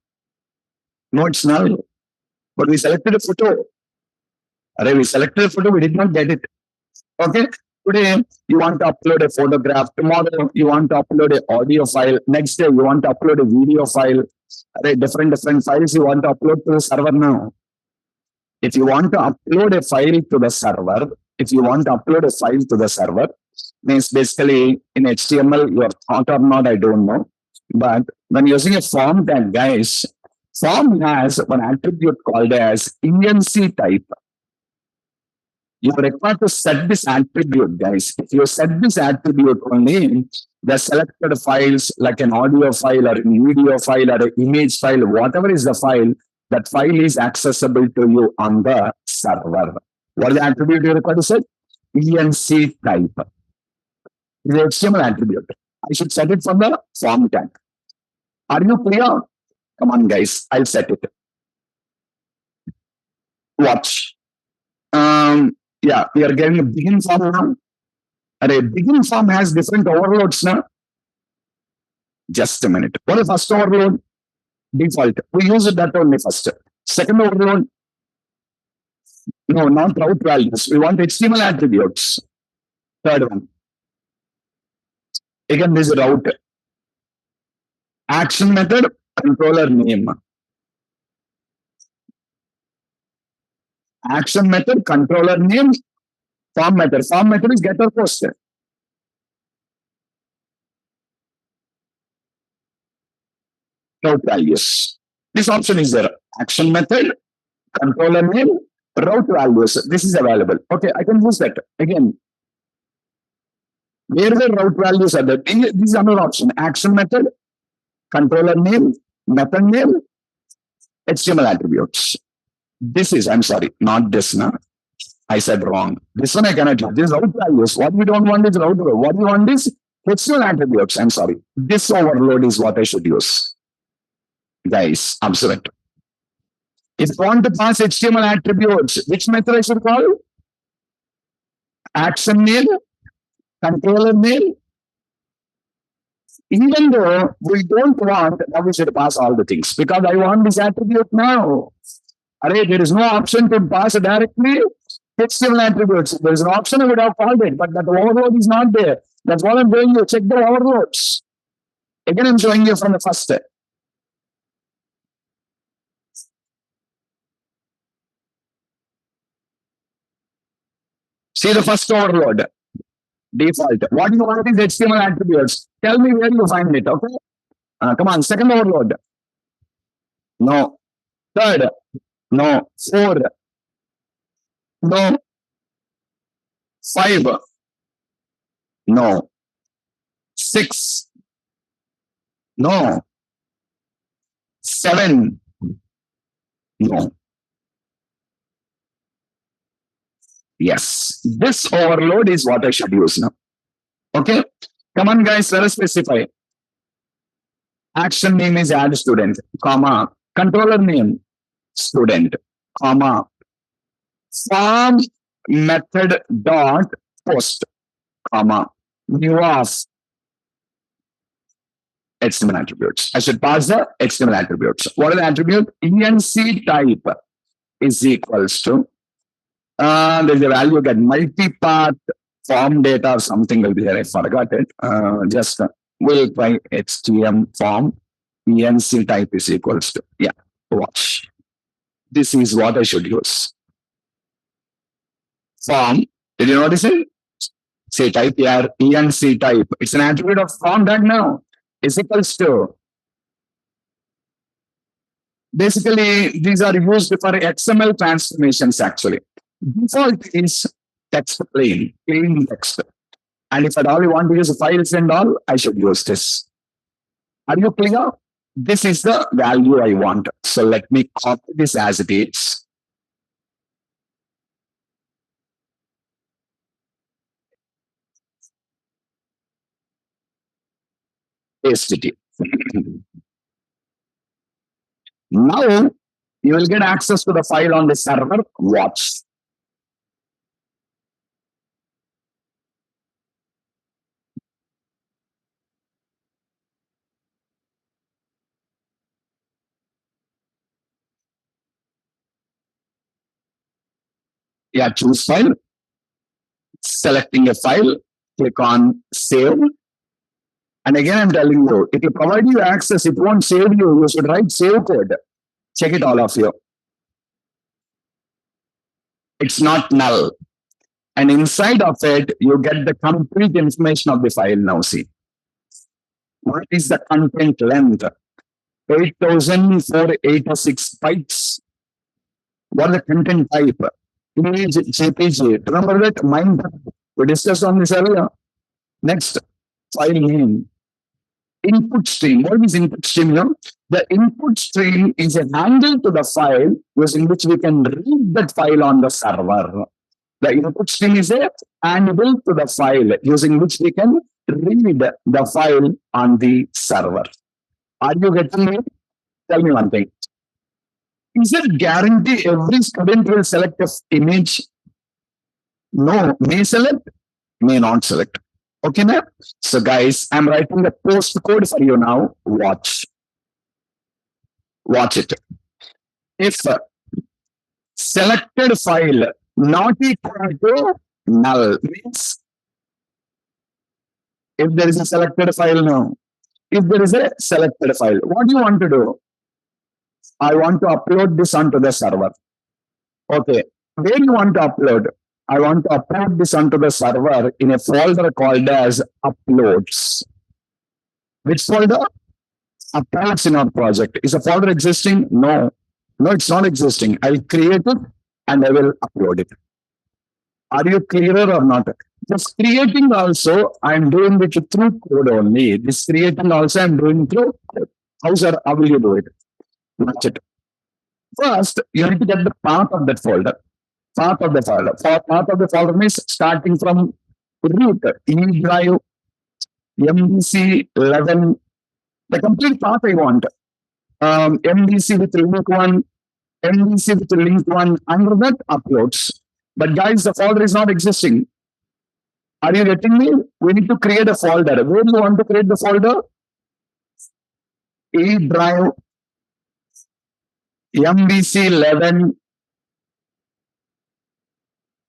No, it's null. But we selected a photo. We selected a photo, we did not get it. Okay. Today, you want to upload a photograph. Tomorrow, you want to upload an audio file. Next day, you want to upload a video file. Different files you want to upload to the server now. If you want to upload a file to the server, means basically in HTML, you are thought or not, I don't know. But when using a form tag, guys, form has one attribute called as ENC type. You require to set this attribute, guys. If you set this attribute only, the selected files like an audio file or a video file or an image file, whatever is the file, that file is accessible to you on the server. What is the attribute you require to set? ENC type. It's an HTML attribute. I should set it from the form tag. Are you clear? Come on, guys. I'll set it. Watch. Yeah, we are getting a begin form now. A begin form has different overloads now. Just a minute. What is first overload? Default. We use that only first. Second overload. No, not route values. We want HTML attributes. Third one. Again, this is route. Action method, controller name. Action method, controller name, form method. Form method is get or post. route values. This option is there. Action method, controller name, route values. This is available. Okay, I can use that. Again, where the route values are there. This is another option. Action method, controller name, method name, HTML attributes. This is, I'm sorry, not this now. I said wrong. This one I cannot use. This is route values. What we don't want is route value. What we want is HTML attributes. I'm sorry. This overload is what I should use. Guys, observe it. If you want to pass HTML attributes, which method I should call? Action name, controller name. Even though we don't want, now we should pass all the things because I want this attribute now. Array, there is no option to pass directly HTML attributes. There is an option I would have called it, but that overload is not there. That's what I'm doing. You check the overloads. Again, I'm showing you from the first step. See the first overload. Default. What you want is HTML attributes. Tell me where you find it. Okay. Come on. Second overload. No. Third. No. 4. No. 5. No. 6. No. 7. No. Yes. This overload is what I should use now. Okay. Come on, guys. Let us specify. Action name is add student, comma. Controller name, student, comma. Form method dot post, comma. New of HTML attributes. I should pass the HTML attributes. What are the attributes? ENC type is equals to there's a value get multi-path form data or something will be there. I forgot it. Just we'll try HTML form. ENC type is equals to, yeah, watch. This is what I should use. Form, did you notice it? Say type here, ENC type. It's an attribute of form that now is equals to. Basically, these are used for XML transformations actually. Default is text plain text. And if at all you want to use files and all, I should use this. Are you clear? This is the value I want. So let me copy this as it is. Paste it. Now you will get access to the file on the server. Watch. Yeah, choose file. Selecting a file, click on save. And again, I'm telling you, it will provide you access. It won't save you. You should write save code. Check it, all of you. It's not null. And inside of it, you get the complete information of the file now. See, what is the content length? 8,486 bytes. What is the content type? Image, JPG. Remember that? Mind. We discussed on this earlier. Next, file name. Input stream. What is input stream? The input stream is a handle to the file using which we can read that file on the server. The input stream is a handle to the file using which we can read the file on the server. Are you getting me? Tell me one thing. Is it guarantee every student will select an image? No, may select, may not select. Okay, now? So guys, I'm writing the post code for you now. Watch. Watch it. If selected file not equal to null means if there is a selected file now, if there is a selected file, what do you want to do? I want to upload this onto the server. Okay, where you want to upload? I want to upload this onto the server in a folder called as uploads. Which folder? appears in our project. Is a folder existing? No. No, it's not existing. I'll create it and I will upload it. Are you clearer or not? Just creating also, I'm doing it through code only. This creating also, I'm doing through code. How, sir? How will you do it? Watch it. First, you need to get the path of that folder. Path of the folder. Path of the folder means starting from root, E drive, MVC 11, the complete path I want. MVC with link 1, MVC with link 1, under that uploads. But guys, the folder is not existing. Are you getting me? We need to create a folder. Where do you want to create the folder? E drive, MVC 11.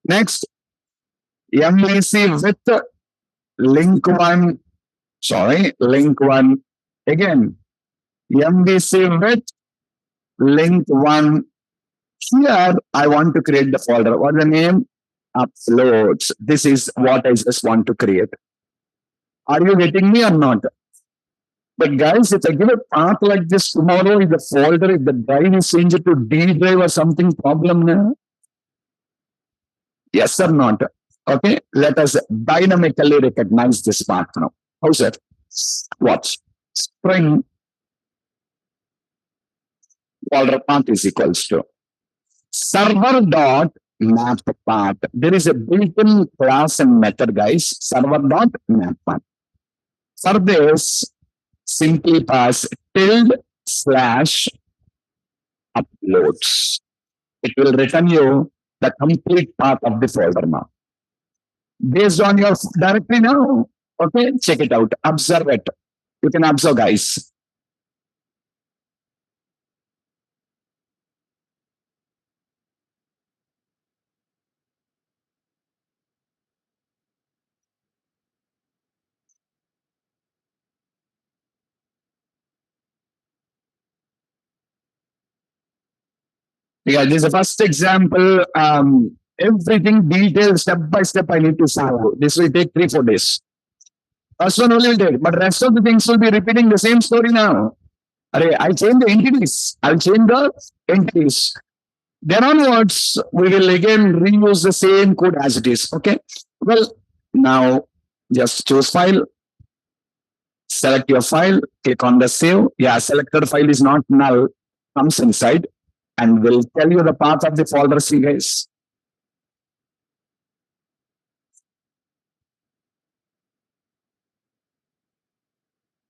Next, MVC with link 1. Sorry, link 1. Again, MVC with link 1. Here, I want to create the folder. What's the name? Uploads. This is what I just want to create. Are you getting me or not? But guys, if I give a path like this tomorrow, if the folder, if the drive is changed to D drive or something, problem now? Yes or not? Okay, let us dynamically recognize this path now. How's it? Watch. String folder path is equals to server dot map path. There is a built-in class and method, guys. Server dot map path. For this, simply pass tilde slash uploads. It will return you the complete path of the folder now. Based on your directory now. Okay, check it out. Observe it. You can observe, guys. Yeah, this is the first example. Everything detailed step by step I need to solve. This will take 3-4 days. First one only will take, but rest of the things will be repeating the same story now. I'll change the entities. I'll change the entities. Then onwards, we will again reuse the same code as it is. Okay. Well, now just choose file. Select your file. Click on the save. Yeah, selected file is not null. Comes inside and will tell you the path of the folder. See, guys.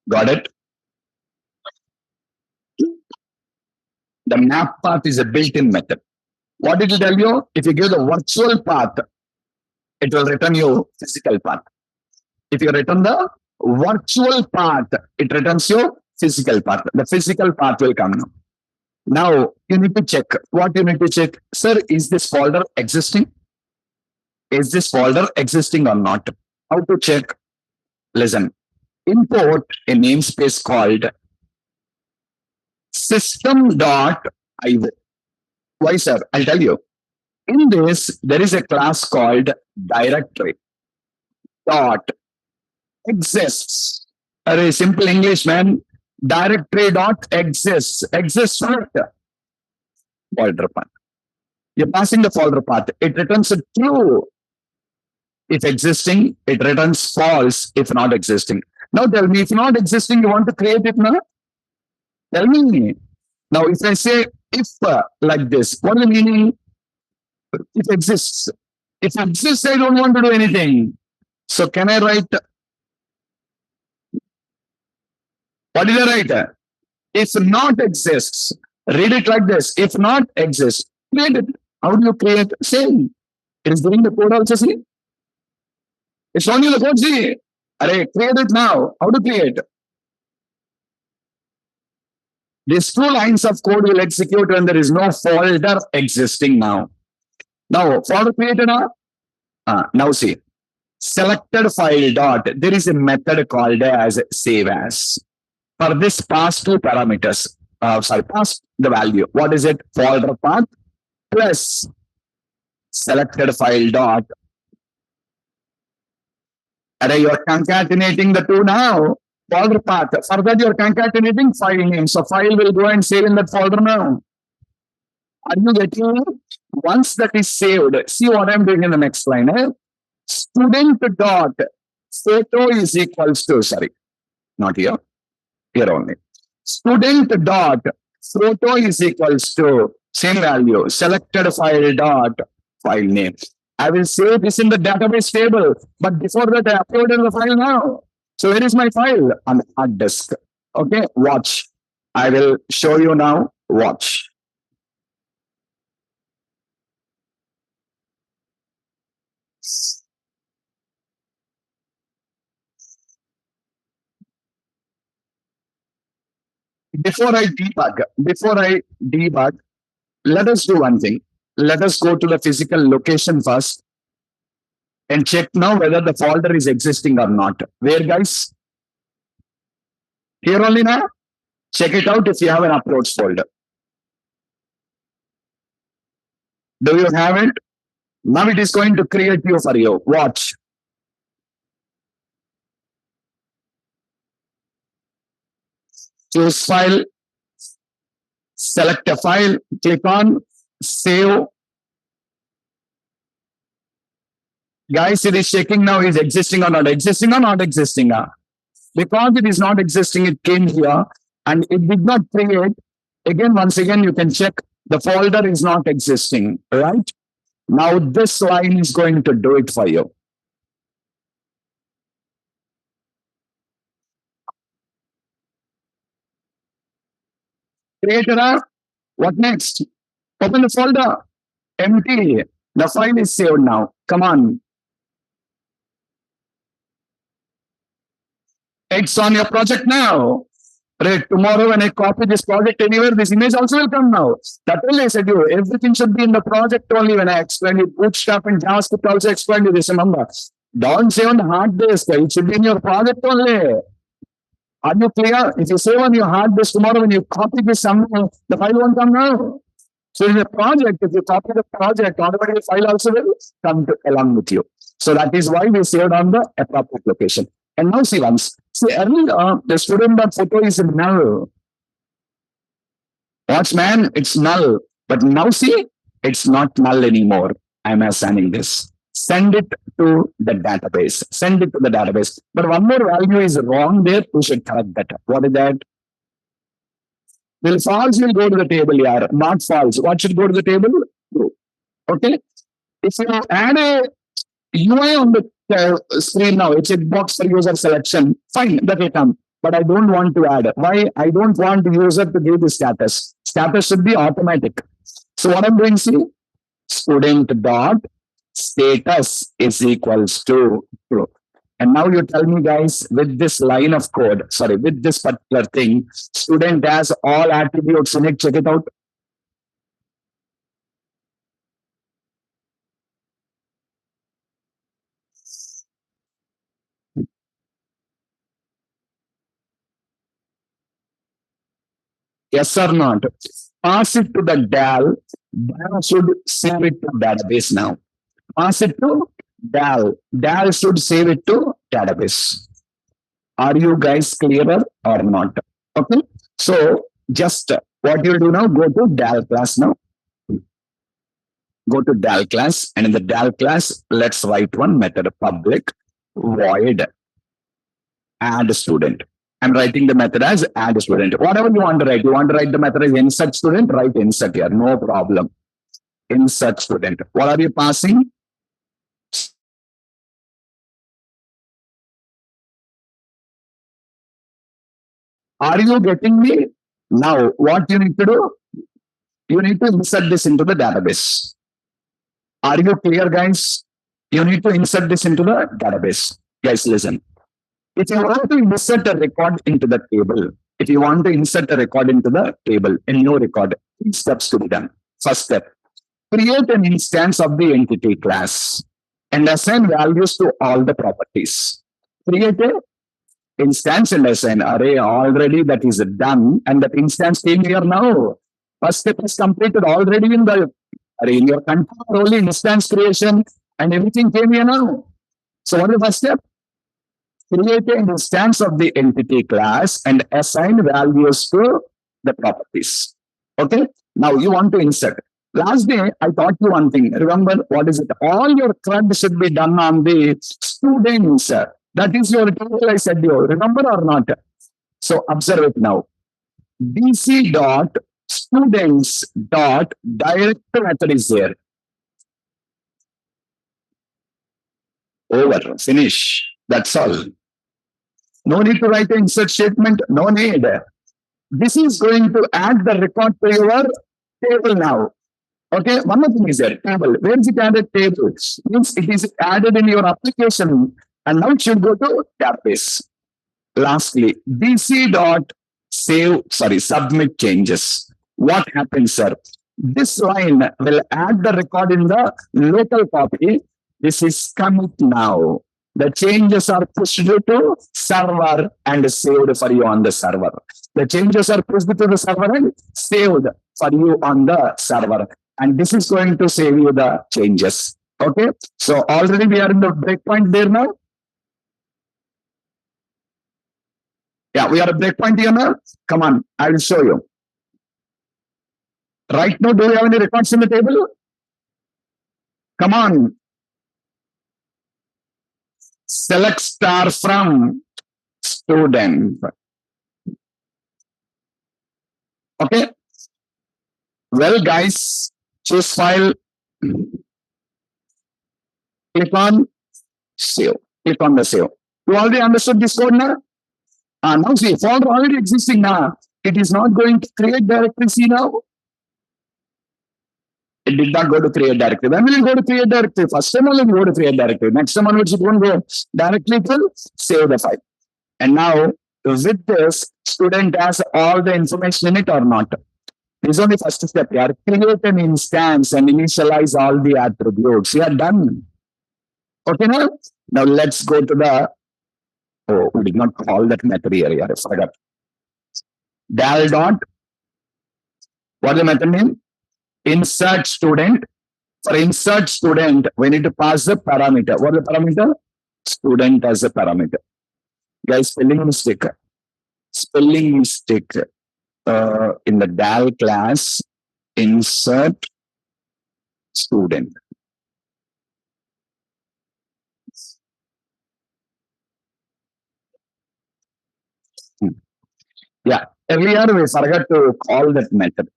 Got it? The map path is a built-in method. What it will tell you? If you give the virtual path, it will return you physical path. If you return the virtual path, it returns you physical path. The physical path will come now. Now, you need to check. What you need to check? Sir, is this folder existing? Is this folder existing or not? How to check? Listen. Import a namespace called system.io. Why, sir? I'll tell you. In this, there is a class called directory dot exists. A simple English, man. Directory dot exists. Exists what? Folder path. You're passing the folder path. It returns a true if existing. It returns false if not existing. Now tell me, if not existing, you want to create it now? Tell me. Now, if I say if like this, what is the meaning? If exists. If exists, I don't want to do anything. So can I write? What did I write? If not exists, read it like this. If not exists, create it. How do you create? Same. It is doing the code also, see? It's only the code, see? Array, create it now. How to create? These 2 lines of code will execute when there is no folder existing now. Now, folder created now? Now see. Selected file dot. There is a method called as save as. For this, pass 2 parameters. Pass the value. What is it? Folder path plus selected file dot. Array, you're concatenating the 2 now. folder path. For that, you're concatenating file name. So file will go and save in that folder now. Are you getting it? Once that is saved, see what I'm doing in the next line. Student dot photo is equals to, sorry, not here, here only. Student dot photo is equals to same value, selected file dot file name. I will save this in the database table, but before that I uploaded the file now. So where is my file? On hard disk. Okay, watch. I will show you now. Watch. Before I debug, let us do one thing. Let us go to the physical location first and check now whether the folder is existing or not. Where, guys? Here only now? Check it out if you have an uploads folder. Do you have it? Now it is going to create you for you. Watch. Choose file, select a file, click on save. Guys, it is checking now is existing or not existing or not existing. Because it is not existing, it came here and it did not create. Again, once again, you can check the folder is not existing, right? Now this line is going to do it for you. Create an app. What next? Open the folder. Empty. The file is saved now. Come on. It's on your project now. Right, tomorrow when I copy this project anywhere, this image also will come now. That only I said you, everything should be in the project only when I explain you. Bootstrap and JavaScript also explain you this, remember. Don't save on the hard disk. It should be in your project only. Are you clear? If you save on your hard disk tomorrow, when you copy this somewhere, the file won't come now. So in the project, if you copy the project, automatically the file also will come along with you. So that is why we saved on the appropriate location. And now see once. See, earlier, the student.photo is null. Watch, man, it's null. But now see, it's not null anymore. I'm assigning this. Send it to the database. Send it to the database. But one more value is wrong there. You should correct that. What is that? Well, false will go to the table here, not false. What should go to the table? True. Okay. If you add a UI on the screen now, it's a box for user selection. Fine, that will come. But I don't want to add. Why? I don't want the user to give the status. Status should be automatic. So what I'm doing, see, student dot status is equals to true. And now you tell me, guys, with this line of code, sorry, with this particular thing, student has all attributes in it. Check it out. Yes or not? Pass it to the DAL. DAL should save it to database now. Pass it to DAL. DAL should save it to database. Are you guys clearer or not? Okay. So just what you'll do now, go to DAL class now. Go to DAL class, and in the DAL class, let's write one method, public void add student. I'm writing the method as add student. Whatever you want to write. You want to write the method as insert student, write insert here. No problem. Insert student. What are you passing? Are you getting me? Now, what you need to do? You need to insert this into the database. Are you clear, guys? You need to insert this into the database. Guys, listen. If you want to insert a record into the table, a new record, 3 steps to be done. First step, create an instance of the entity class and assign values to all the properties. Create a instance and assign array. Already that is done, and that instance came here now. First step is completed already in the array. In your control only instance creation and everything came here now. So what is the first step? create an instance of the entity class and assign values to the properties. Okay. Now you want to insert. Last day, I taught you one thing. Remember, what is it? All your CRUD should be done on the students. That is your table I said you. Remember or not? So observe it now. DC dot students dot direct method is there. Over. Finish. That's all. No need to write an insert statement. No need. This is going to add the record to your table now. Okay, one more thing is there, table. Where is it added? Table. Means it is added in your application and now it should go to database. Lastly, DC dot submit changes. What happens, sir? This line will add the record in the local copy. This is commit now. The changes are pushed to server and saved for you on the server. The changes are pushed to the server and saved for you on the server. And this is going to save you the changes. Okay. So already we are in the breakpoint there now. Yeah, we are at breakpoint here now. Come on, I will show you. Right now, do you have any records in the table? Come on. Select star from student. Okay. Well, guys, choose file. Click on save. Click on the save. You already understood this code now? Now see, folder already existing now. It is not going to create directory. See now? It did not go to create directory. When will it go to create directory? First time only go to create directory. Next time onwards it won't go directly to save the file. And now with this, student has all the information in it or not. This is only first step here. Create an instance and initialize all the attributes. You are done. Okay now? Now let's go to the, oh, we did not call that method here. I forgot. Dal dot, what is the method name? Insert student. For insert student, we need to pass the parameter. What is the parameter? Student as a parameter. Guys, spelling mistake. Spelling mistake. In the DAL class, insert student. Yeah, earlier we forgot to call that method.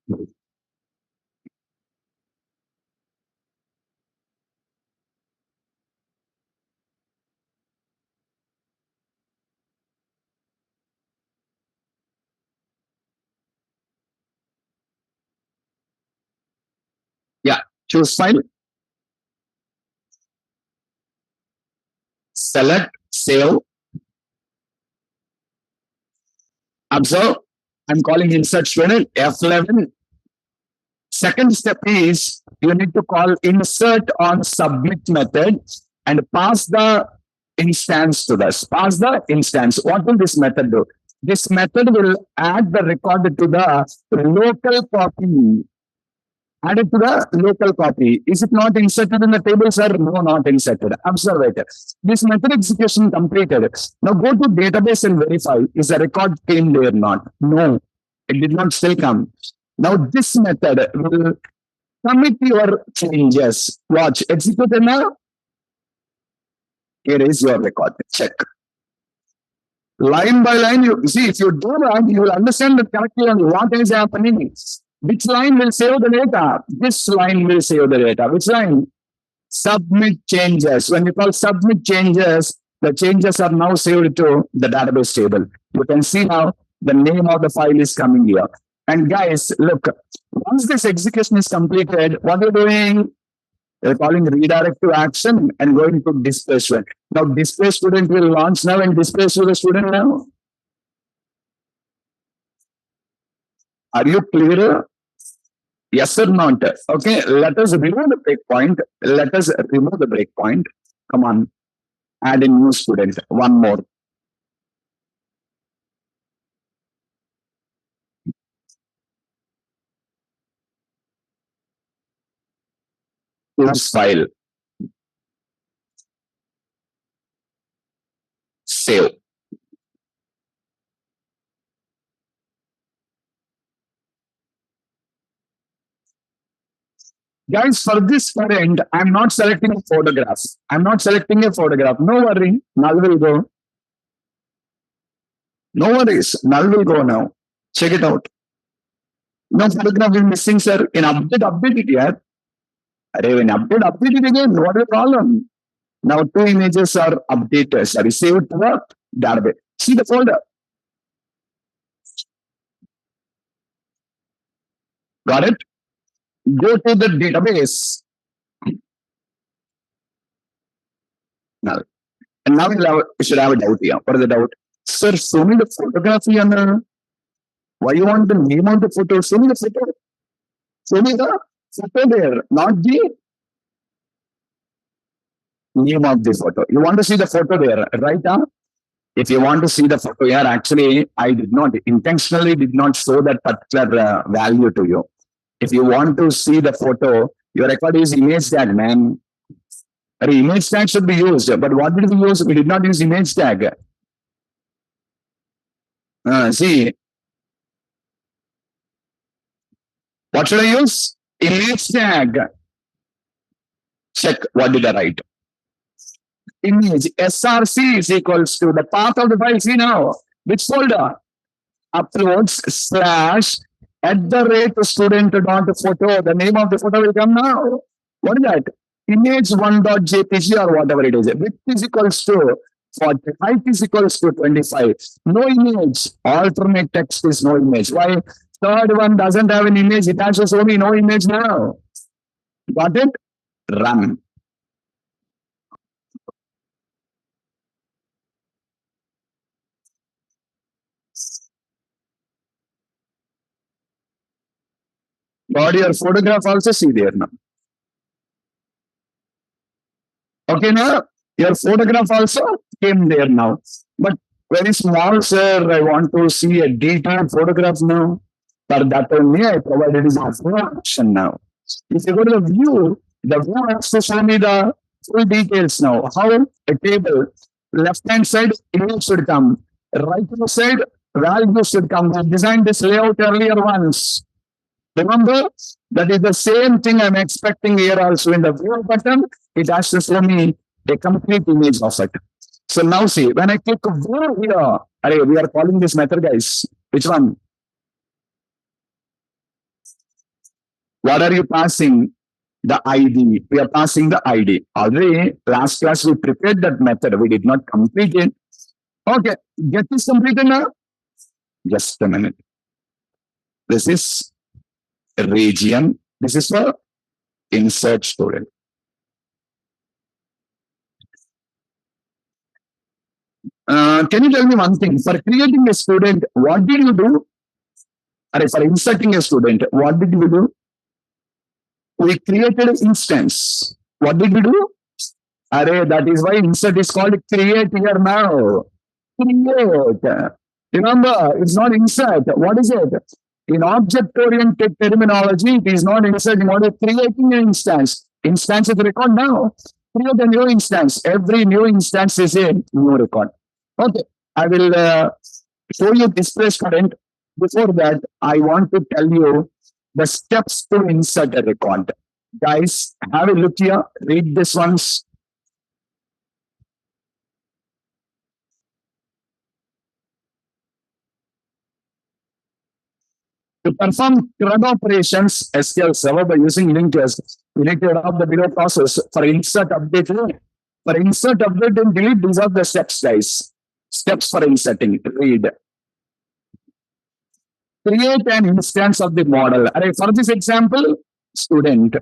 Yeah, choose file. Select, save. Observe, I'm calling insert student F11. Second step is you need to call insert on submit method and pass the instance to this. Pass the instance. What will this method do? This method will add the record to the local copy. Add it to the local copy. Is it not inserted in the table, sir? No, not inserted. Observe it. This method execution completed. Now go to database and verify. Is the record came there or not? No, it did not still come. Now this method will commit your changes. Watch, execute now. Here is your record. Check. Line by line, you see, if you do that, you will understand that correctly on what is happening. Which line will save the data? This line will save the data. Which line? Submit changes. When you call submit changes, the changes are now saved to the database table. You can see now the name of the file is coming here. And guys, look, once this execution is completed, what you're doing? You're calling redirect to action and going to display student. Now, display student will launch now and display to the student now. Are you clear? Yes or not? Okay, let us remove the breakpoint. Let us remove the breakpoint. Come on, add a new student. One more. Choose file. Save. Guys, for this parent, I'm not selecting a photograph. I'm not selecting a photograph. No worry, null will go. No worries, null will go now. Check it out. No photograph is missing, sir. In update it here. When update it again. What is the problem? Now two images are updated. Sorry, saved to the database. See the folder. Got it? Go to the database. Now, and now you should have a doubt here. What is the doubt? Sir, show me the photography and why you want the name of the photo? Show me the photo. Show me the photo there, not the name of the photo. You want to see the photo there, right? Huh? If you want to see the photo here, actually, I did not intentionally did not show that particular value to you. If you want to see the photo, your record is image tag, man. The image tag should be used, but what did we use? We did not use image tag. See, what should I use? Image tag. Check what did I write. Image src is equals to the path of the file. See now, which folder? Uploads / student.photo. The name of the photo will come now. What is that? Image1.jpg or whatever it is. Width is equals to 40. Height is equals to 25. No image. Alternate text is no image. Why? Third one doesn't have an image. It has to show me no image now. Got it? Run. Got your photograph also, see there now. Okay, now your photograph also came there now. But very small, sir. I want to see a detailed photograph now. For that only I provided is a full option now. If you go to the view has to show me the full details now. How a table, left hand side image should come, right hand side value should come. We designed this layout earlier once. Remember, that is the same thing I'm expecting here also in the view button. It has to show me a complete image of it. So now see, when I click view here, we are calling this method, guys. Which one? What are you passing? The ID. We are passing the ID. Already, last class we prepared that method. We did not complete it. Okay, get this completed now. Just a minute. This is region. This is for insert student. Can you tell me one thing? For creating a student, what did you do? For inserting a student, what did we do? We created an instance. What did we do? That is why insert is called create here now. Create. Remember, it's not insert. What is it? In object-oriented terminology, it is not inserting. What is creating an instance? Instance is record now. Create a new instance. Every new instance is a new record. Okay, I will show you display student. Before that, I want to tell you the steps to insert a record. Guys, have a look here. Read this once. To perform CRUD operations, SQL Server by using linked lists, we need to adopt the below process for insert, update. For insert, update, and delete, these are the steps, guys. Steps for inserting. Read. Create an instance of the model. For this example, student.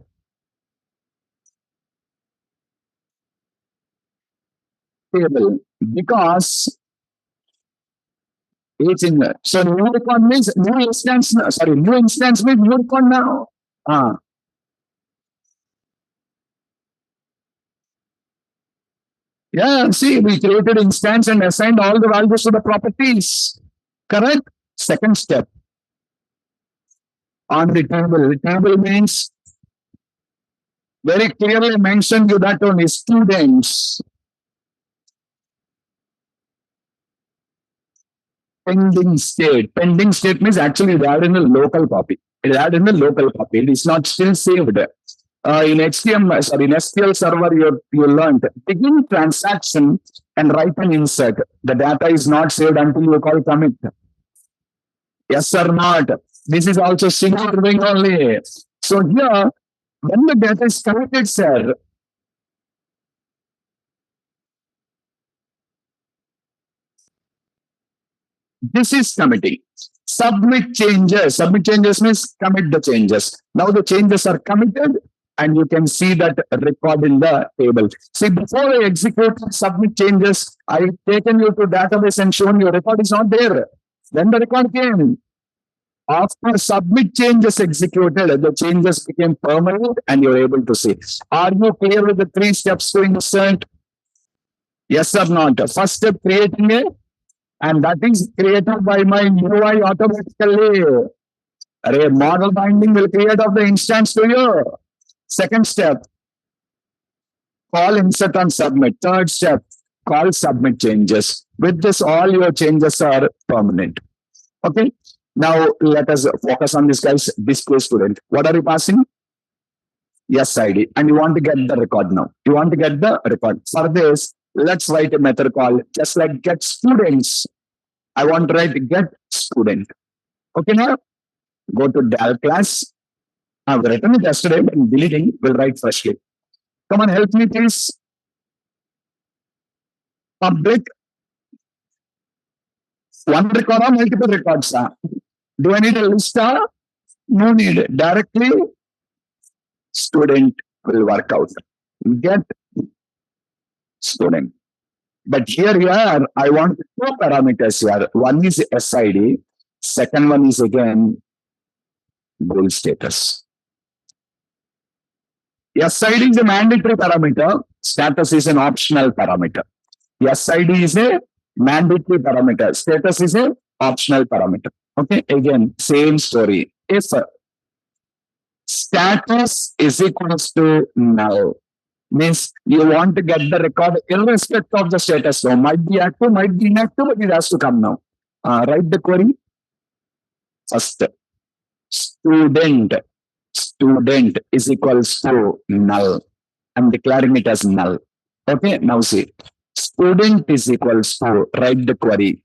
Table. Because it's in there. So new record means new instance. Sorry, new instance means new record now. Yeah, see, we created instance and assigned all the values to the properties. Correct? Second step. On the table. The table means very clearly mentioned you that only students. pending state. Pending state means actually it had in the local copy. It had in the local copy. It is not still saved. In HTML, sorry, in SQL Server, you learned begin transaction and write an insert. The data is not saved until you call commit. Yes or not? This is also single doing only. So here, when the data is committed, sir, this is committing. Submit changes. Submit changes means commit the changes. Now the changes are committed and you can see that record in the table. See, before I execute submit changes, I've taken you to database and shown your record is not there. Then the record came. After submit changes executed, the changes became permanent and you're able to see. Are you clear with the 3 steps to insert? Yes or not? First step, creating it, and that is created by my UI automatically. A model binding will create of the instance to you. Second step, call insert on submit. Third step, call submit changes. With this, all your changes are permanent. Okay. Now let us focus on this, guys. Display student. What are you passing? Yes ID. And you want to get the record now. You want to get the record. For this, let's write a method called just like get students. I want to write get student. Okay, now go to Dal class. I've written it yesterday, but I'm deleting. We'll write freshly. Come on, help me, please. Public. One record or multiple records. Do I need a list? No need. Directly, student will work out. Get student. But here, I want 2 parameters here. One is SID. Second one is again goal status. SID is a mandatory parameter. Status is an optional parameter. SID is a mandatory parameter. Status is a optional parameter. Okay, again, same story. If status is equals to null, means you want to get the record irrespective of the status. So might be active, might be inactive, but it has to come now. Write the query. First, student is equals to null. I'm declaring it as null. Okay, now see. Student is equals to, write the query.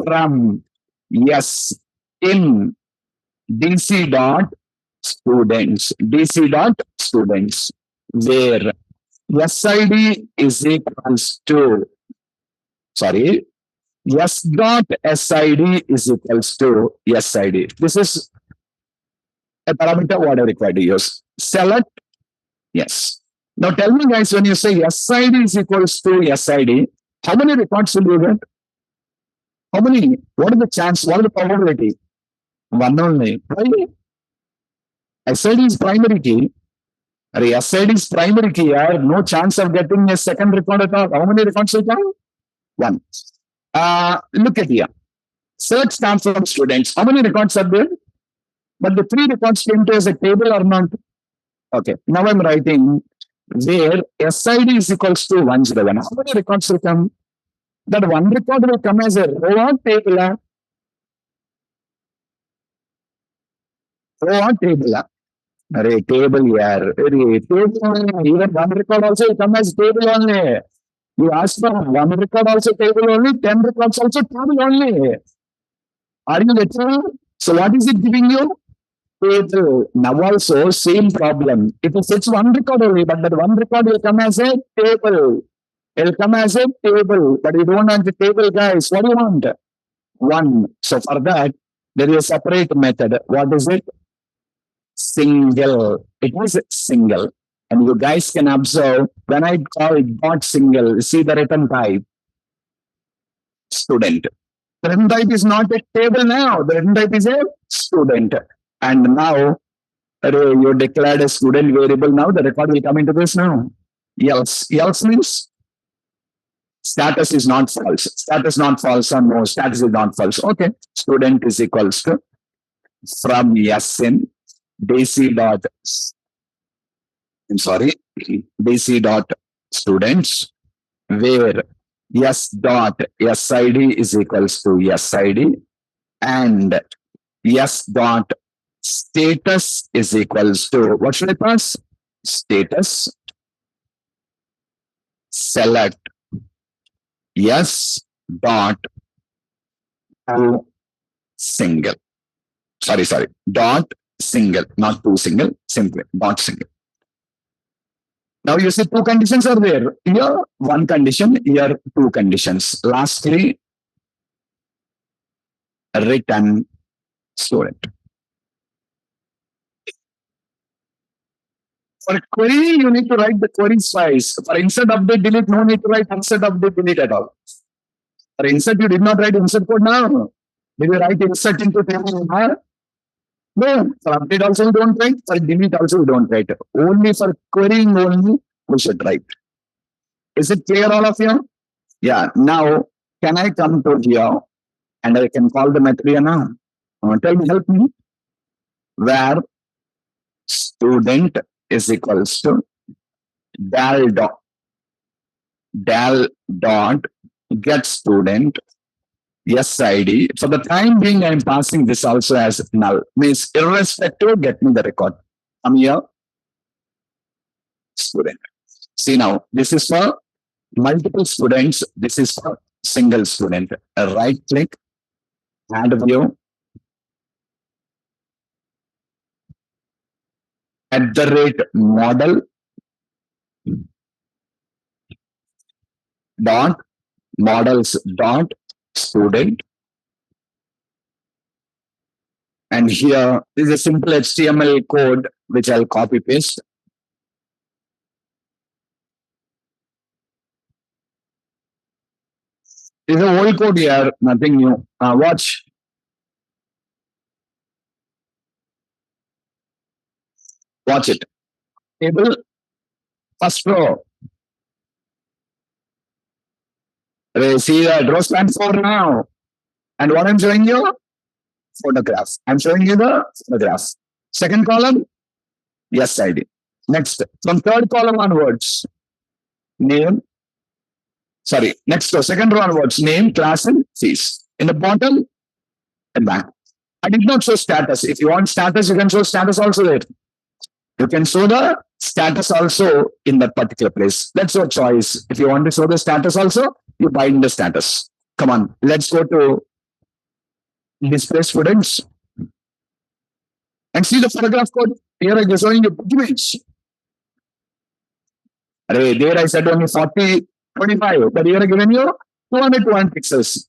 From yes in DC dot students. DC dot students. Where SID is equals to, sorry, S dot SID is equals to SID. This is a parameter what I require to use. Select yes. Now tell me, guys, when you say SID is equals to SID, how many records will you get? How many? What is the chance? What is the probability? One only. Why? SID is primary key. SID is primary key. I have no chance of getting a second record at all. How many records will come? One. Look at here. Search stands for students. How many records are there? But the 3 records came to as a table or not? Okay. Now I'm writing where SID is equals to 101. How many records will come? That one record will come as a row or table. Row or table. Table here. Table. Even one record also will come as table only. You ask for one record also table only, 10 records also table only. Are you getting me? So what is it giving you? Table. Now also same problem. It is it's one record only, but that one record will come as a table. It will come as a table, but you don't want the table, guys. What do you want? One. So for that, there is a separate method. What is it? Single. It is single. And you guys can observe when I call dot single, see the return type. Student. The return type is not a table now. The return type is a student. And now you declared a student variable. Now the record will come into this now. Else. Else means status is not false. Status not false or no. Status is not false. Okay. Student is equals to from yes in DC dot. I'm sorry. DC dot students where yes dot SID is equals to SID, and yes dot status is equals to, what should I pass? Status. Select yes dot to single. Sorry, dot single, not two single, simply dot single. Now you see two conditions are there. Here one condition, here two conditions. Lastly, return student. For query, you need to write the query size. For insert, update, delete, no need to write insert, update, delete at all. For insert, you did not write insert code now. Did you write insert into table? No. For update also you don't write. For delete also you don't write. Only for querying only we should write. Is it clear, all of you? Yeah. Now, can I come to here and I can call the method here now? Tell me, help me. Where student is equals to dal dot get student SID. For the time being, I am passing this also as null. Means irrespective, get me the record. Come here, student. See now, this is for multiple students. This is for single student. Right click, add view, @model dot models dot student, and here is a simple HTML code which I'll copy paste. There's a whole code here, nothing new. Watch. Watch it. Table, first row. See the row stands for now. And what I'm showing you? Photograph. I'm showing you the photograph. Second column, yes ID. Next, from third column onwards, name. Sorry, next row, second row onwards, name, class, and fees. In the bottom, and back. I did not show status. If you want status, you can show status also there. You can show the status also in that particular place. That's your choice. If you want to show the status also, you bind the status. Come on, let's go to display students and see the photograph code. Here I am showing you image. There I said only 40, 25, but here I given you 201 pixels.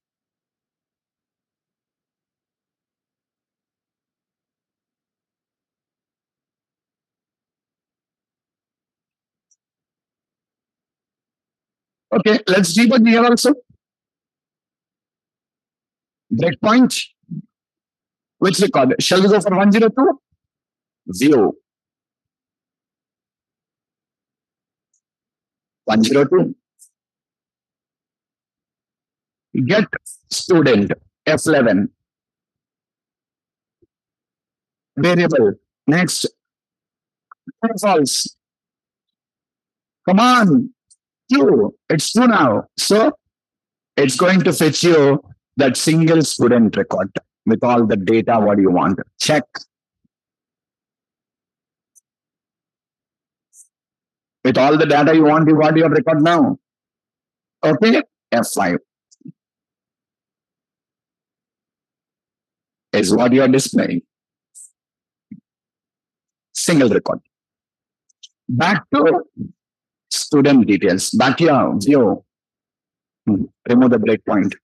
Okay, let's debug here also. Breakpoint. Which record? Shall we go for 102? View. 102. Get student F11. Variable. Next. False. Come on. True. It's true now. So it's going to fetch you that single student record with all the data. What do you want? Check. With all the data you want, you got your record now. Okay. F5 is what you are displaying. Single record. Back to student details. Back here, view. Remove the breakpoint.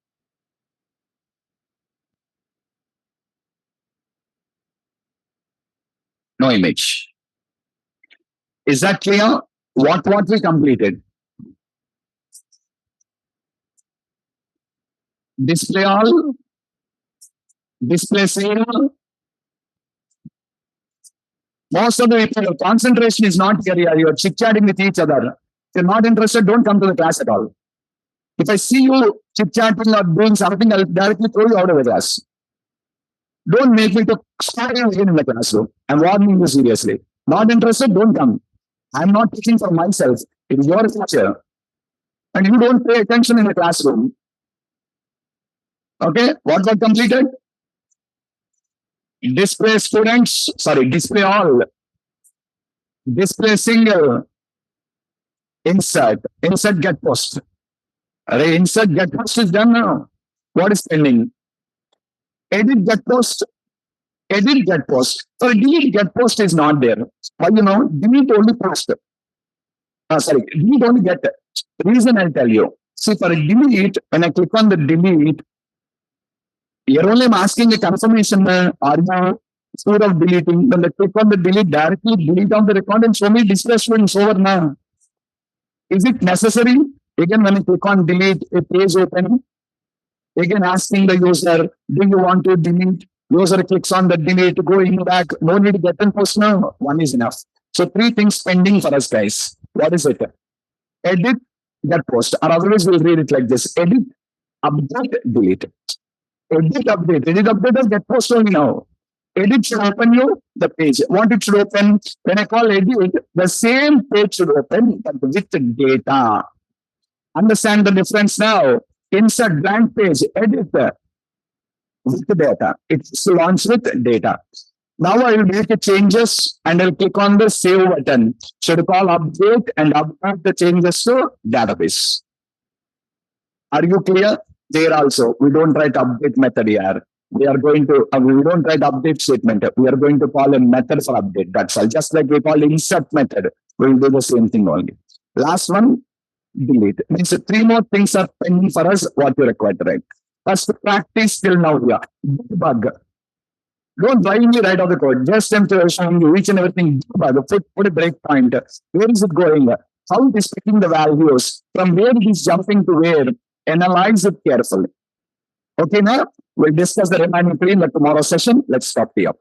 No image. Is that clear? What we completed? Display all. Display serial. Most of the people, your concentration is not here. You're chit-chatting with each other. If you're not interested, don't come to the class at all. If I see you chit-chatting or doing something, I'll directly throw you out of the class. Don't make me to start you again in the classroom. I'm warning you seriously. Not interested, don't come. I'm not teaching for myself. It is your future. and you don't pay attention in the classroom. Okay, what got completed? Display students, sorry, display all, display single, insert get post. Array, insert get post is done now. What is pending? Edit get post. Edit get post. So delete get post is not there. Why delete only post. Sorry, delete only get. Reason I'll tell you. See, for delete, when I click on the delete, here only I'm asking a confirmation. Are you sure of deleting? When I click on the delete, directly delete on the record and show me display students over now. Is it necessary? Again, when I click on delete, a page open. Again, asking the user, do you want to delete? User clicks on the delete, going back. No need to get and post now. One is enough. So 3 things pending for us, guys. What is it? Edit, get post. Or otherwise, we'll read it like this. Edit, update, delete. Edit, update. Edit, update is get post only now. Edit should open you the page. What it should open? When I call edit, the same page should open, but with data. Understand the difference now? Insert blank page, edit with the data. It's launched with data. Now I will make the changes and I'll click on the save button. Should call update and update the changes to database. Are you clear? There also, we don't write update method here. We are going to, we don't write update statement. We are going to call a method for update. That's all. Just like we call insert method, we will do the same thing only. Last one, delete. Means 3 more things are pending for us, what you require to write. First, practice till now here. Debug. Don't blindly write out the code. Just showing you each and everything. Debug. Put a breakpoint. Where is it going? How it is picking the values? From where it is jumping to where? Analyze it carefully. Okay, now we'll discuss the remaining 3 in the tomorrow session. Let's stop here.